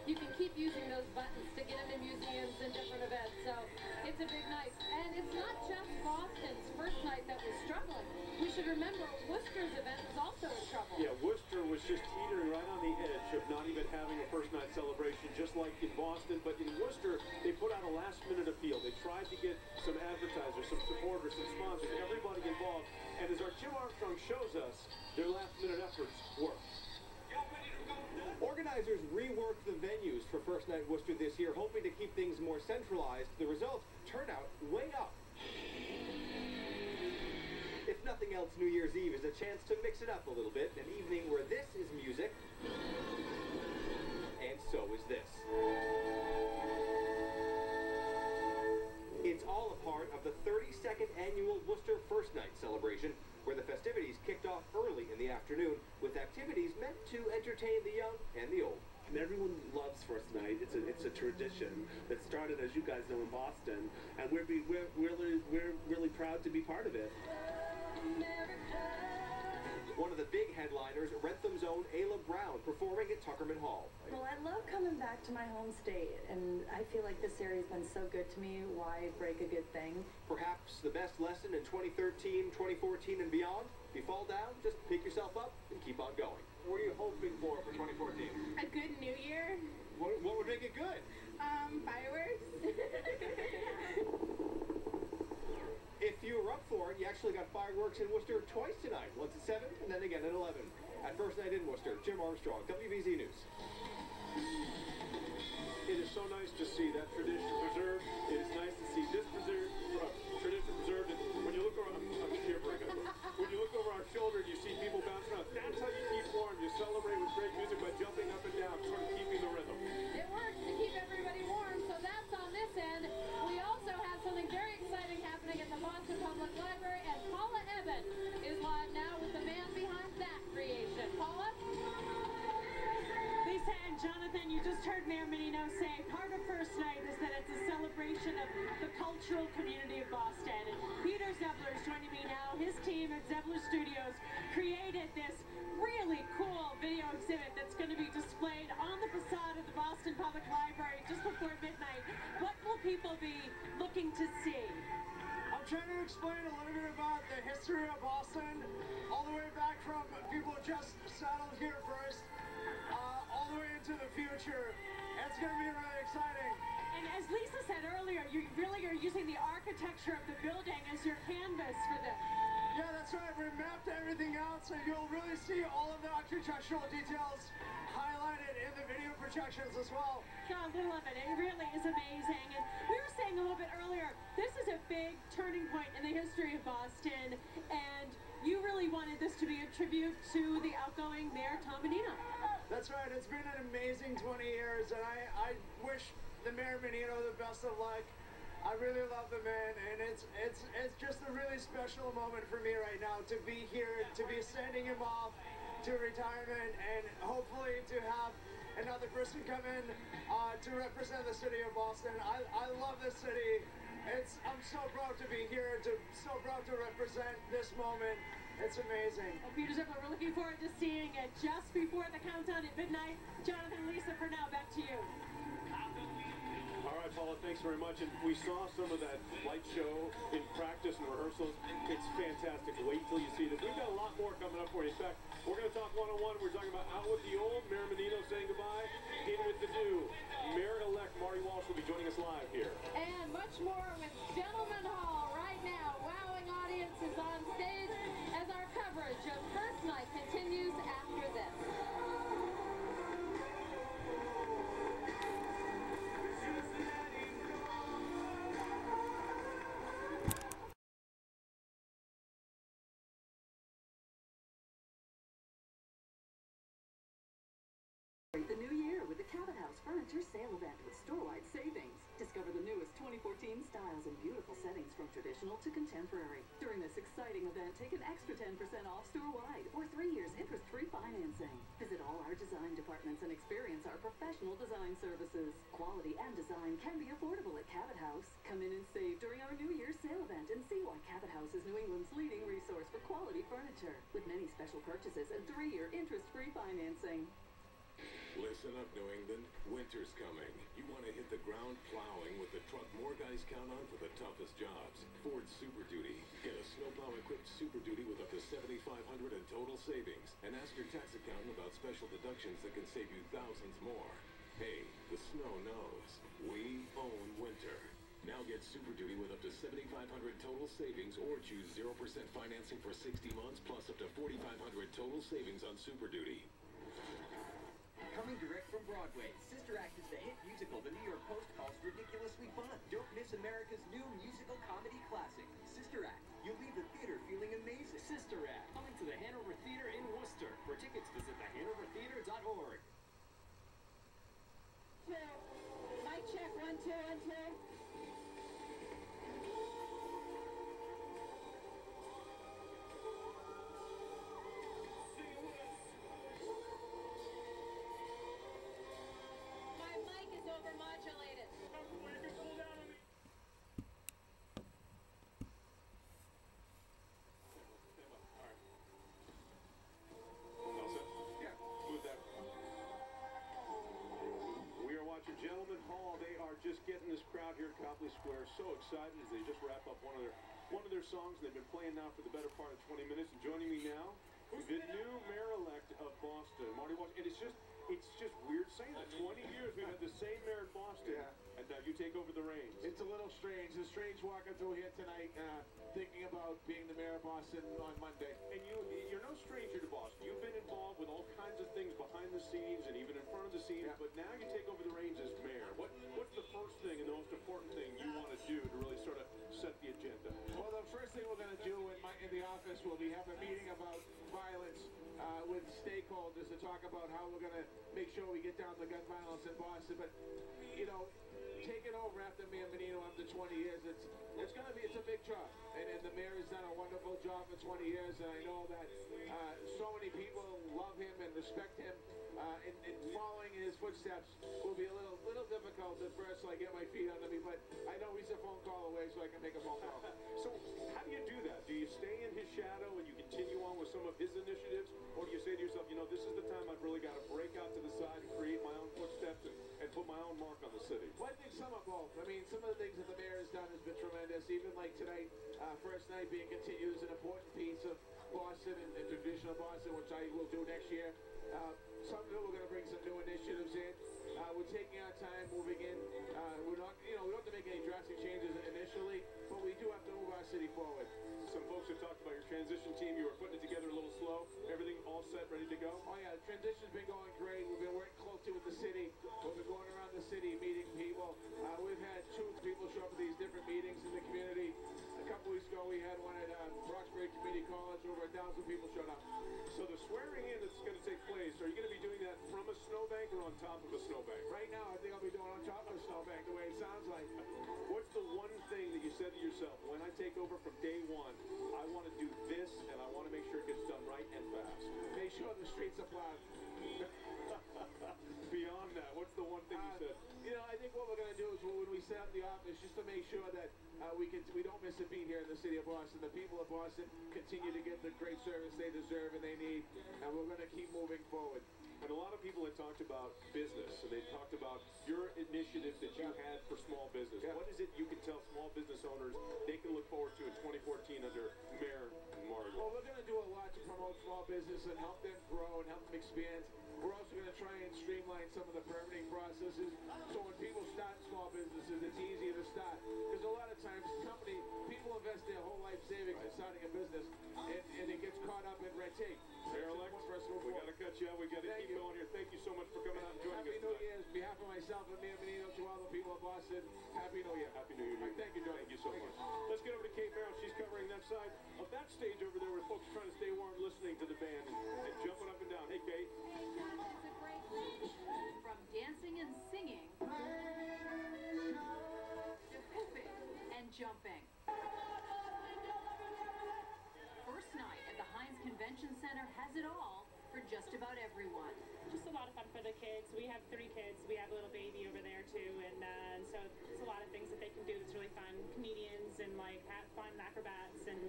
You can keep using those buttons to get into museums and different events. So it's a big night. And it's not just Boston's first night that was struggling. We should remember Worcester's event was also in trouble. Yeah, Worcester was just teetering right on the edge of not even having a first night celebration, just like in Boston. But in Worcester, they put out a last-minute appeal. They tried to get some advertisers, some supporters, some sponsors, everybody involved. And as our Jim Armstrong shows us, their last-minute efforts worked. Organizers reworked the venues for First Night Worcester this year, hoping to keep things more centralized. The result, turnout way up. If nothing else, New Year's Eve is a chance to mix it up a little bit, an evening where this is music, and so is this. It's all a part of the 32nd annual Worcester First Night celebration, where the festivities kicked off early in the afternoon with activities meant to entertain the young and the old. And everyone loves First Night. It's a tradition that started, as you guys know, in Boston, and we're really proud to be part of it. One of the big headliners, Rentham's own Ayla Brown, performing at Tuckerman Hall. Well, I love coming back to my home state, and I feel like this area has been so good to me. Why break a good thing? Perhaps the best lesson in 2013, 2014, and beyond? If you fall down, just pick yourself up and keep on going. What are you hoping for 2014? A good New Year. What would make it good? Fireworks. If you were up for it, you actually got fireworks in Worcester twice tonight. Once at 7 and then again at 11. At First Night in Worcester, Jim Armstrong, WBZ News. It is so nice to see that tradition preserved. It is nice to see this tradition preserved. And when you look over, I'm shivering. When you look over our shoulder, you see people bouncing around. That's how you keep warm. You celebrate with great music by jumping up and down, sort of keeping the rhythm. It works to keep everybody warm, so that's on this end. We also have something very exciting happening at the Boston Public Library, and Paula Eben is live now with the man behind that creation. Paula? Lisa and Johnathan, you just heard Mayor Menino say part of First Night is that it's a celebration of the cultural community of Boston. And Peter Zebler is joining me now. His team at Zebler Studios created this really cool video exhibit that's going to be displayed on the facade of the Boston Public Library just before midnight. What will people be looking to see? I'm trying to explain a little bit about the history of Boston, all the way back from people just settled here first, all the way into the future. It's going to be really exciting. And as Lisa said earlier, you really are using the architecture of the building as your canvas for this. Yeah, that's right. We mapped everything out, so you'll really see all of the architectural details highlighted in the video projections as well. God, I love it. It really is amazing. And we were saying a little bit earlier, this is a big turning point in the history of Boston, and you really wanted this to be a tribute to the outgoing Mayor Tom Menino. That's right. It's been an amazing 20 years, and I wish the Mayor Menino the best of luck. I really love the man, and it's just a really special moment for me right now to be here, to be sending him off to retirement, and hopefully to have another person come in to represent the city of Boston. I love this city. I'm so proud to be here, so proud to represent this moment. It's amazing. Well, Peter Zebler, we're looking forward to seeing it just before the countdown at midnight. Johnathan and Lisa, for now, back to you. All right, Paula, thanks very much. And we saw some of that light show in practice and rehearsals. It's fantastic. Wait till you see this. We've got a lot more coming up for you. In fact, we're going to talk one-on-one. We're talking about out with the old, Mayor Menino saying goodbye, in with the new. Mayor-elect Marty Walsh will be joining us live here. And much more with Gentleman Hall right now. Wowing audiences on stage as our coverage of First Night continues after this. The new year with the Cabot House Furniture Sale Event with store-wide savings. Discover the newest 2014 styles and beautiful settings from traditional to contemporary. During this exciting event, take an extra 10% off store-wide or 3 years interest-free financing. Visit all our design departments and experience our professional design services. Quality and design can be affordable at Cabot House. Come in and save during our New Year's sale event and see why Cabot House is New England's leading resource for quality furniture with many special purchases and 3-year interest-free financing. Listen up, New England. Winter's coming. You want to hit the ground plowing with the truck more guys count on for the toughest jobs. Ford Super Duty. Get a snowplow-equipped Super Duty with up to $7,500 in total savings. And ask your tax accountant about special deductions that can save you thousands more. Hey, the snow knows. We own winter. Now get Super Duty with up to $7,500 total savings or choose 0% financing for 60 months plus up to $4,500 total savings on Super Duty. Coming direct from Broadway, Sister Act is the hit musical the New York Post calls ridiculously fun. Don't miss America's new musical comedy classic, Sister Act. You'll leave the theater feeling amazing. Sister Act, coming to the Hanover Theater in Worcester. For tickets, visit thehanovertheater.org. Mic check, 1, 2, 1, 2. My mic is overmodulated. Gentlemen Hall, they are just getting this crowd here at Copley Square so excited as they just wrap up one of their songs. They've been playing now for the better part of 20 minutes. And joining me now, the new mayor-elect of Boston, Marty Walsh. And it's just weird saying that. 20 years we've had the same mayor in Boston, and now you take over the reins. It's a little strange. It's strange walking through here tonight, thinking about being the mayor of Boston on Monday. And you're no stranger to Boston. You've been involved with all kinds of things behind the scenes and even in front of the scenes, but now you take over the reins as mayor. What's the first thing and the most important thing you want to do to really sort of set the agenda? Well, the first thing we're going to do in the office will be have a meeting about violence with stakeholders to talk about how we're going to make sure we get down the gun violence in Boston. But, you know, taking over after Mayor Menino after 20 years, it's a big job. And the mayor has done a wonderful job for 20 years, and I know that so many people love him and respect him. And following in his footsteps will be a little difficult at first, so I get my feet under me, but I know he's a phone call away, so I can make a phone call. So how do you do that? Do you stay in his shadow and you continue on with some of his initiatives, or do you say to yourself, you know, this is the time I've really got to break out to the side and create my own footsteps and put my own mark on the city? Well, I think some of both. I mean, some of the things that the mayor has done has been tremendous, even like tonight, first night being continued is an important piece of Boston and traditional Boston, which I will do next year. Some of it we're going to bring some new initiatives in. We're taking our time moving in. We're not, we don't have to make any drastic changes initially, but we do have to move our city forward. Some folks have talked about your transition team. You were putting it together a little slow. Everything all set, ready to go? Oh yeah, the transition's been going great. We've been working closely with the city. We've been going around the city meeting people. We've had 2 people show up at these different meetings in the community. A couple weeks ago we had one at Roxbury Community College. Over 1,000 people showed up. So the swearing in that's going to take place, are you going to be doing that from a snowbank or on top of a snowbank? Right now, I think I'll be doing it on top of a snowbank, the way it sounds like. What's the one thing that you said to yourself, when I take over from day one, I want to do this and I want to make sure it gets done right and fast? Make sure the streets are plowed. Beyond that, what's the one thing you said? You know, I think what we're going to do is when we set up the office, just to make sure that we don't miss a beat here in the city of Boston. The people of Boston continue to get the great service they deserve and they need, and we're going to keep moving forward. And a lot of people had talked about business, and they talked about your initiative that you had for small business. What is it you can tell small business owners they can look forward to in 2014 under Mayor Marty? Well, we're going to do a lot to promote small business and help them grow and help them expand. We're also going to try and streamline some of the permitting processes, so when people start small businesses, it's easier to start. Because a lot of times, people invest their whole life savings in starting a business, and it gets caught up in red tape. Mayor-elect, we got to cut you out. We got to keep going here. Thank you so much for coming out and joining us. Happy New Year. On behalf of myself and Mayor Menino, to all the people of Boston, Happy New Year. Happy New Year. Right, thank you, John. Thank you so much. Let's get over to Kate Merrill. She's covering that side of that stage over there where folks are trying to stay warm, listening to the band and jumping up and down. Hey, Kate. It's a great week. From dancing and singing to hooping and jumping. First night at the Heinz Convention Center has it all for just about everyone. Just a lot of fun for the kids. We have 3 kids. We have a little baby over there too, and so it's a lot of things that they can do that's really fun. Comedians and like have fun acrobats and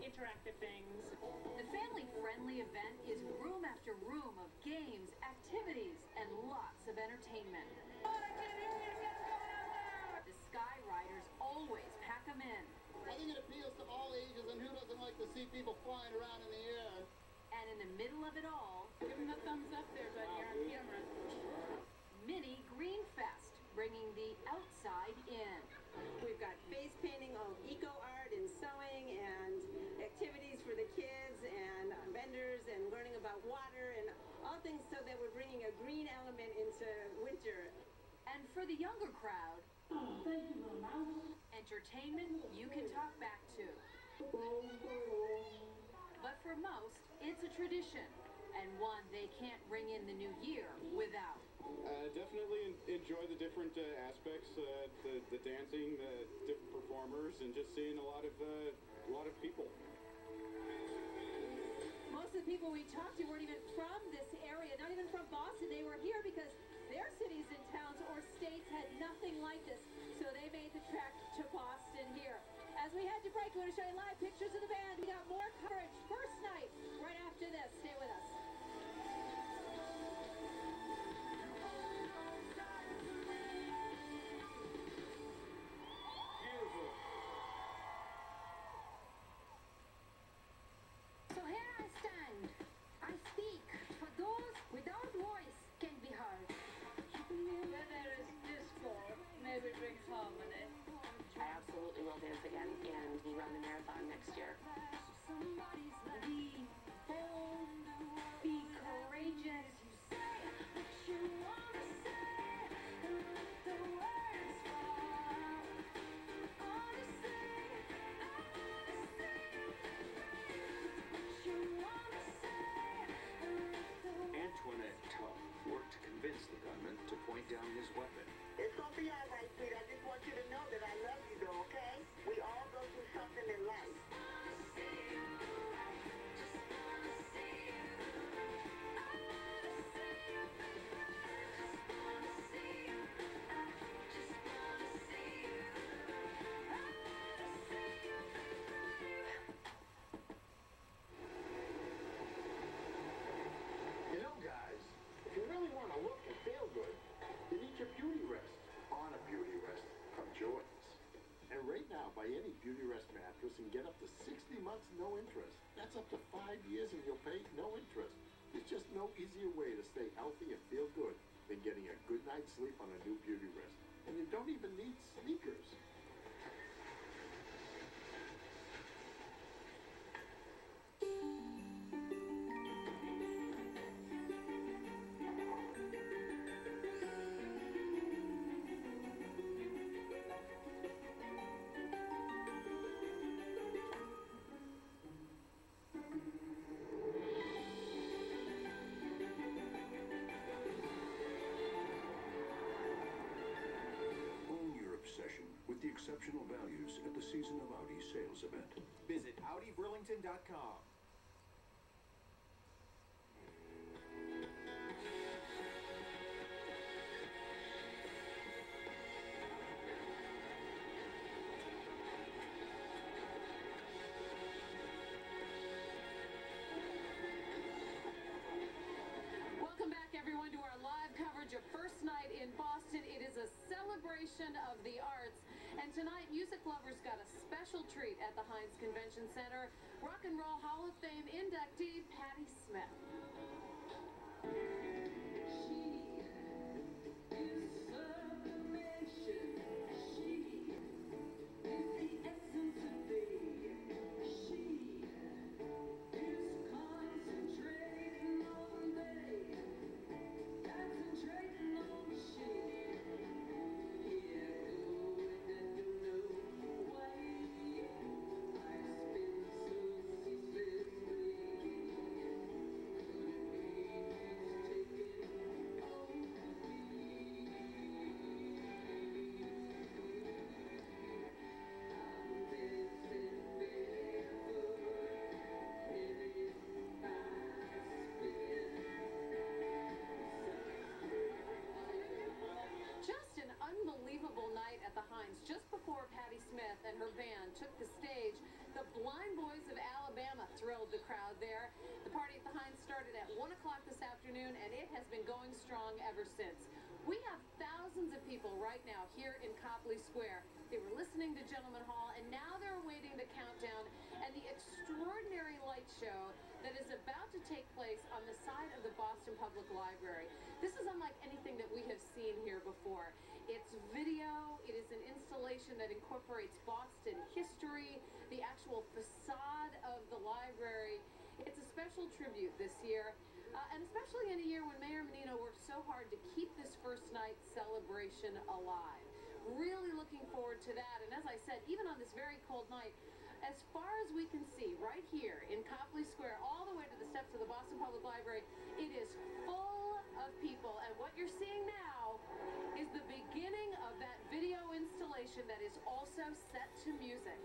interactive things. The family-friendly event is room after room of games, activities, and lots of entertainment. The Sky Riders always pack them in. I think it appeals to all ages, and who doesn't like to see people flying around in the air? And in the middle of it all, give them a thumbs up there, but you're on camera. Mini Green Fest, bringing the outside in. We've got face painting of eco art and sewing and activities for the kids and vendors and learning about water and all things so that we're bringing a green element into winter. And for the younger crowd, entertainment you can talk back to. But for most, it's a tradition, and one they can't ring in the new year without. Definitely enjoy the different aspects, the dancing, the different performers, and just seeing a lot of people. Most of the people we talked to weren't even from this area, not even from Boston. They were here because their cities and towns or states had nothing like this, so they made the trek to Boston here. As we head to break, we're going to show you live pictures of the band. We got more coverage first night right after this. Stay with us. So here I stand. I speak for those without voice can be heard. Where there is discord, maybe brings harmony. I absolutely will dance again and run the marathon next year. Be bold, be courageous. Antoinette Tubb worked to convince the gunman to point down his weapon. It's gonna be all right, sweet. I just want you to know that I love you, though, okay? We all go through something in life. You know, guys, if you really want to look and feel good, you need your beauty rest. On a beauty rest from Jordan's. And right now, buy any beauty rest mattress and get up to 60 months no interest. That's up to 5 years and you'll pay no interest. There's just no easier way to stay healthy and feel good than getting a good night's sleep on a new beauty rest. And you don't even need sneakers. With the exceptional values at the Season of Audi sales event. Visit AudiBurlington.com. Welcome back, everyone, to our live coverage of First Night in Boston. It is a celebration of the arts. And tonight, music lovers got a special treat at the Hughes Convention Center. Rock and Roll Hall of Fame inductee Patti Smith. Just before Patti Smith and her band took the stage, the Blind Boys of Alabama thrilled the crowd there. The party at the Hughes started at 1 o'clock this afternoon, and it has been going strong ever since. We have thousands of people right now here in Copley Square. They were listening to Gentleman Hall, and now they're awaiting the countdown and the extraordinary light show that is about to take place on the side of the Boston Public Library. This is unlike anything that we have seen here before. It's video, it is an installation that incorporates Boston history, the actual facade of the library. It's a special tribute this year. And especially in a year when Mayor Menino worked so hard to keep this first night celebration alive. Really looking forward to that. And as I said, even on this very cold night, as far as we can see right here in Copley Square, all the way to the steps of the Boston Public Library, it is full of people. And what you're seeing now is the beginning of that video installation that is also set to music.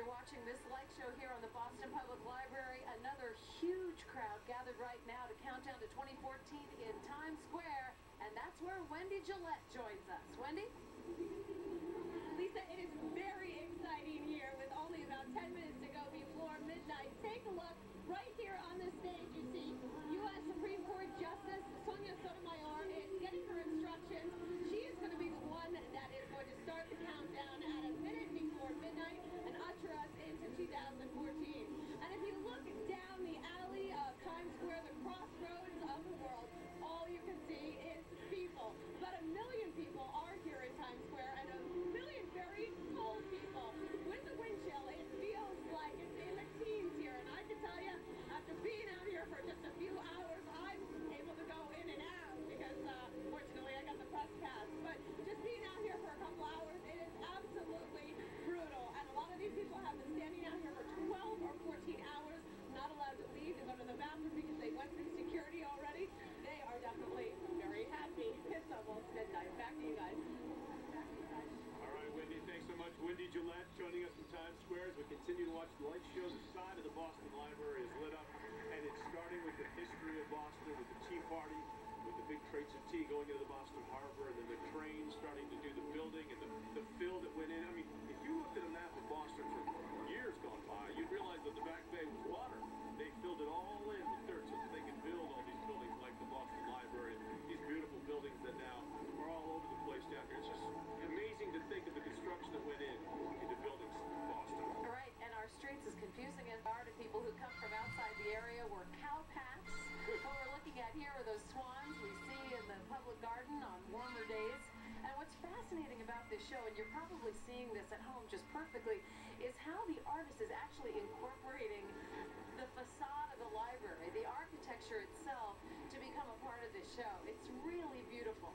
Watching this light show here on the Boston Public Library. Another huge crowd gathered right now to count down to 2014 in Times Square, and that's where Wendy Gillette joins us. Wendy? Lisa, it is very exciting here with only about 10 minutes to go before midnight. Take a look right here on the stage. You see U.S. Supreme Court Justice Sonia Sotomayor is getting her instructions. She is going to be the one that is going to start the countdown at a minute before midnight and usher us into 2014. And if you look down the alley of Times Square, the crossroads of the world, all you can see is people. About 1 million people are here in Times Square, and 1 million very cold people. With the wind chill, it feels like it's in the teens here. And I can tell you, after being out here for just a few hours, I'm able to go in and out because, fortunately, I got the press pass. But just being out here for a couple hours, it is absolutely brutal. And a lot of these people have been standing out here for 12 or 14 hours, not allowed to leave to go to the bathroom because they went through security already. They are definitely very happy. It's almost midnight. Back to you guys. All right, Wendy, thanks so much. Wendy Gillette joining us from Times Square as we continue to watch the light show. The side of the Boston Library is lit up, and it's starting with the history of Boston, with the Tea Party, with the big crates of tea going into the Boston Harbor, and then the train starting to do the building and the fill that went in. I mean, if you looked at a map of Boston for years gone by, you'd realize that the Back Bay was water. They filled it all in with dirt so that they could build all these buildings like the Boston Library, these beautiful buildings that now are all over the place down here. It's just amazing to think of the construction that went into buildings in Boston. All right, and our streets, as confusing as are to people who come from outside the area, were cow packs. What we're looking at here are those swans we see in the public garden on warmer days. And what's fascinating about this show, and you're probably seeing this at home just perfectly, is how the artist is actually incorporating the facade of the library, the architecture itself, to become a part of this show. It's really beautiful.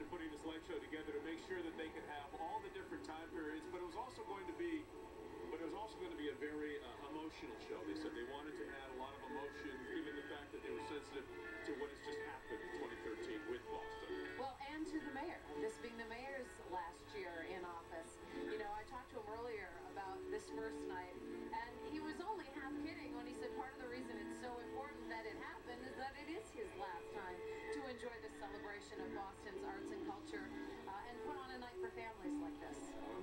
into putting this light show together to make sure that they could have all the different time periods, but it was also going to be a very emotional show. They said they wanted to add a lot of emotion, even the fact that they were sensitive to what has just happened in 2013 with Boston. Well, and to the mayor, this being the mayor's last year in office. You know, I talked to him earlier about this first night, and he was only half kidding when he said part of the reason it's so important that it happened is that it is his last time to enjoy the celebration of Boston's arts and culture and put on a night for families like this.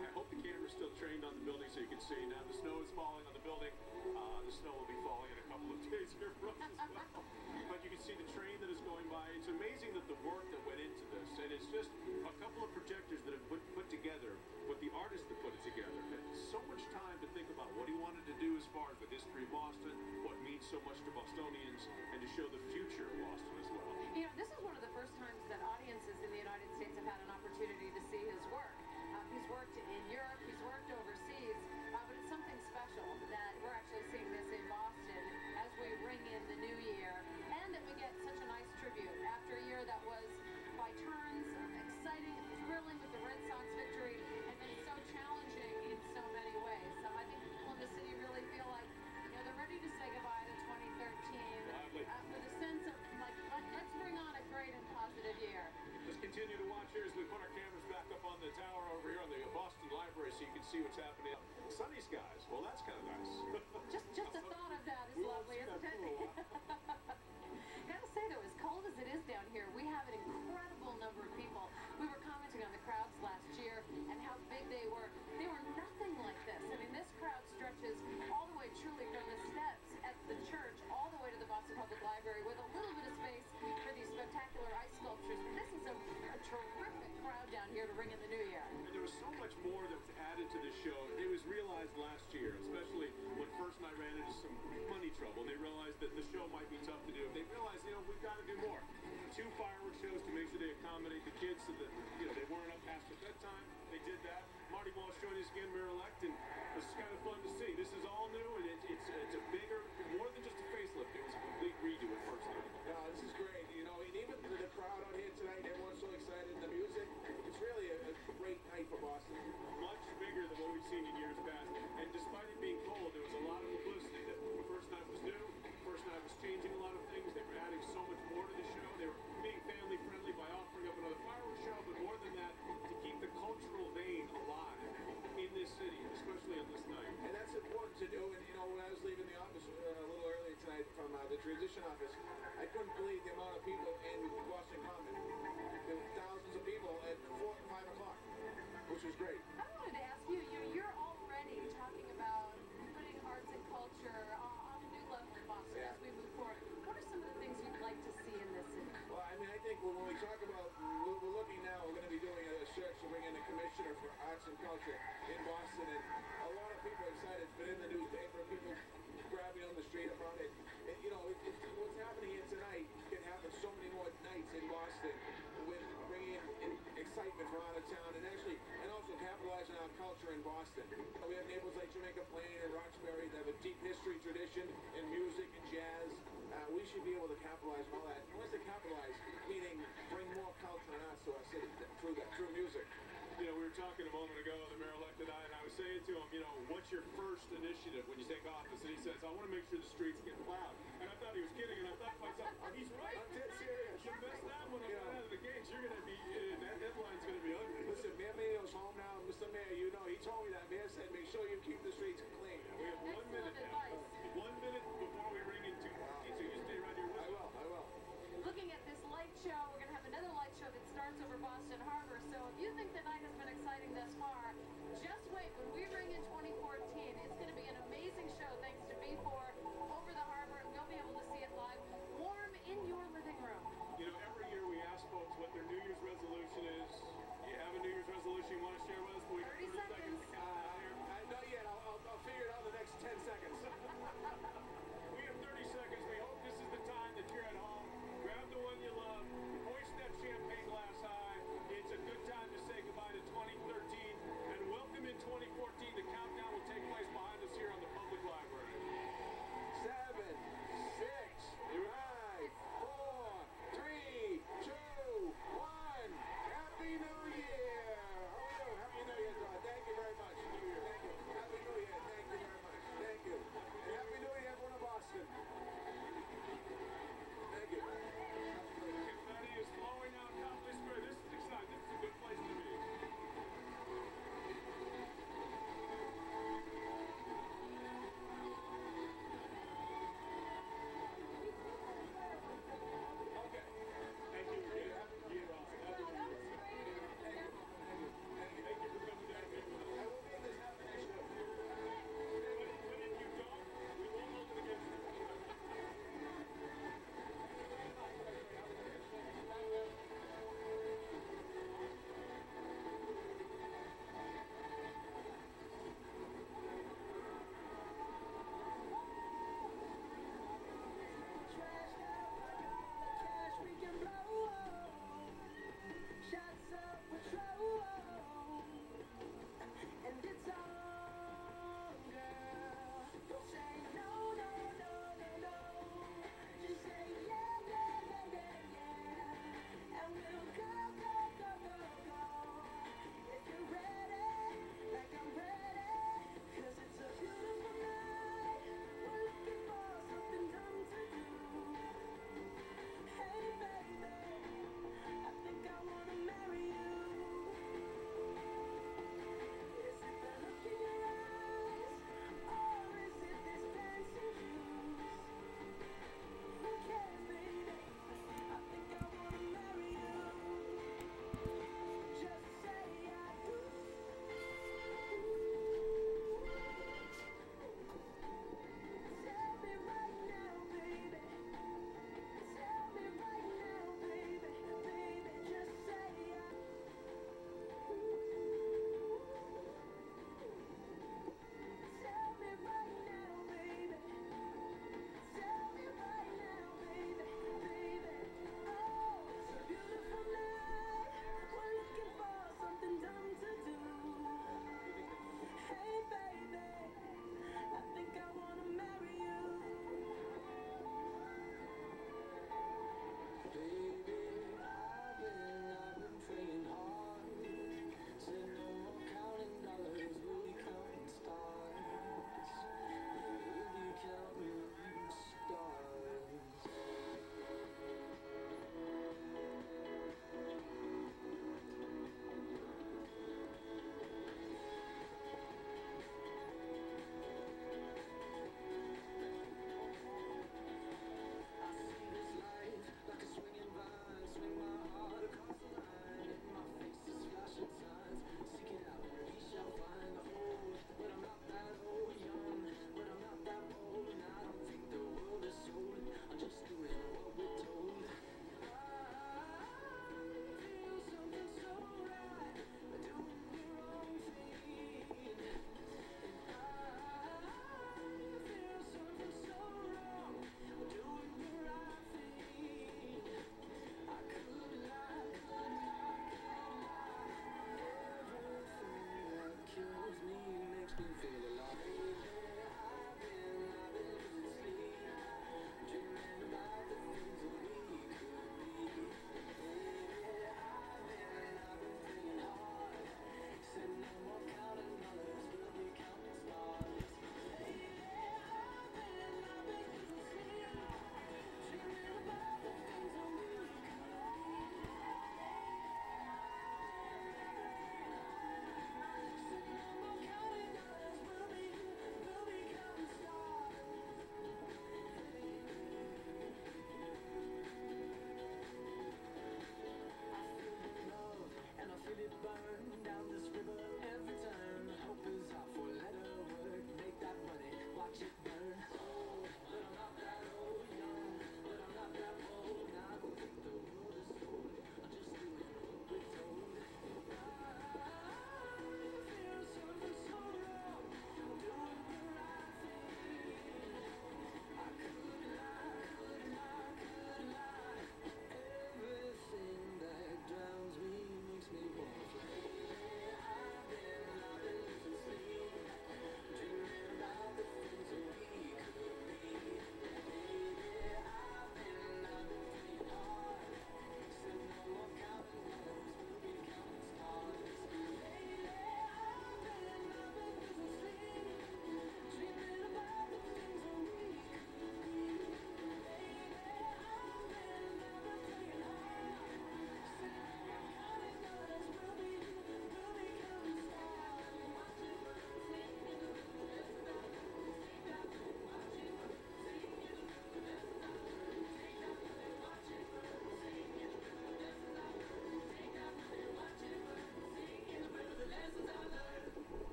I hope the camera's still trained on the building so you can see. Now the snow is falling on the building. The snow will be falling in a couple of days here for us as well. But you can see the train that is going by. It's amazing that the work that went into this, and it's just a couple of projectors that have put together what the artist that put it together. And so much time to think about what he wanted to do as far as the history of Boston, what means so much to Bostonians, and to show the future of Boston as well. You know, this is one of the first times that audiences in the United States have had an opportunity to see his work. He's worked in Europe, he's worked overseas, but it's something special that we're actually seeing this in Boston as we ring in the new year, and that we get such a nice tribute after a year that was, by turns, exciting, thrilling with the Red Sox victory, and then so challenging in so many ways. So I think people in the city really feel like, you know, they're ready to say goodbye to 2013 with a sense of, like, let's bring on a great and positive year. Let's continue to watch here as we put our cameras back up on the tower over here on the Boston Library so you can see what's happening. Sunny skies. Well, that's kind of nice. Just the thought of that is lovely, isn't it? Gotta say though, as cold as it is down here, we have an incredible number of people. We were commenting on the crowds last year and how big they were. They were nothing like this. I mean, this crowd stretches all the way truly from the steps at the church all the way to the Boston Public Library with a little bit of space for these spectacular ice sculptures. But this is a terrific crowd down here to ring in the new year. And there was so much more that was added to this show. It was realized last year, especially when First Night ran into some money trouble. They realized that the show might be tough to do. They realized, you know, we've got to do more. 2 fireworks shows to make sure they accommodate the kids so that, you know, they weren't up past their bedtime. They did that. Marty Walsh joined us again, Mayor-elect, and this is kind of fun to see. This is all new, and it's a bigger, more than just a facelift. It was a complete redo at First Night. No, this is great. You know, and even the crowd out here tonight, everyone's so excited. The music, it's really a great night for Boston. Much bigger than what we've seen in years past. And despite it being cold, there was a lot of publicity that First Night was new. First Night was changing a lot of things. They were adding so much more to the show. They were being family friendly by offering up another fireworks show, but more than that, to keep the cultural vein alive in this city, especially on this night. And that's important to do. And, you know, when I was leaving the office a little earlier tonight from the transition office, I couldn't believe the amount of people in Boston Common. There were thousands of people at 4 and 5 o'clock, which was great. I wanted to ask you, you're already talking about putting arts and culture on a new level in Boston as we move forward. What are some of the things you'd like to see in this city? Well, I mean, I think when we talk about, we're looking now, we're going to be doing a search to bring in a commissioner for arts and culture in Boston, and a lot of people are excited. It's been in the newspaper, people grabbing on the street about it. And, you know, what's happening here tonight can happen so many more nights in Boston with bringing in excitement from out of town and also capitalizing on culture in Boston. We have neighborhoods like Jamaica Plain and Roxbury that have a deep history, tradition in music and jazz. We should be able to capitalize on all that. And once they capitalize, meaning bring more culture and arts to our city through music. You know, we were talking a moment ago, the mayor-elect and I was saying to him, you know, what's your first initiative when you take office? And he says, I want to make sure the streets get plowed. And I thought he was kidding, and I thought to myself, he's right. I'm dead serious. You mess that one up right out of the gates, you're going to be, that headline's going to be ugly. Listen, Mayor Menino's home now. Mr. Mayor, you know, he told me that. Mayor said, make sure you keep the streets clean. We have 1 minute now. 1 minute before we ring in 2:15, so you stay right here with us. I will. Looking at this light show, we're going to have another light show that starts over Boston Harbor. So if you think the night has been exciting thus far, just wait. When we ring in 2014, it's going to be an amazing show thanks to B4 over the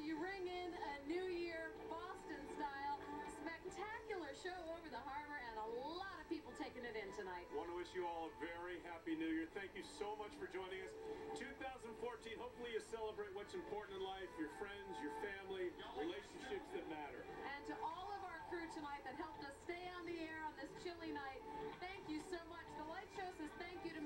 you ring in a new year, Boston style. Spectacular show over the harbor and a lot of people taking it in tonight. Want to wish you all a very happy new year. Thank you so much for joining us. 2014, hopefully you celebrate what's important in life, your friends, your family, relationships that matter. And to all of our crew tonight that helped us stay on the air on this chilly night, thank you so much. The Light Show says thank you to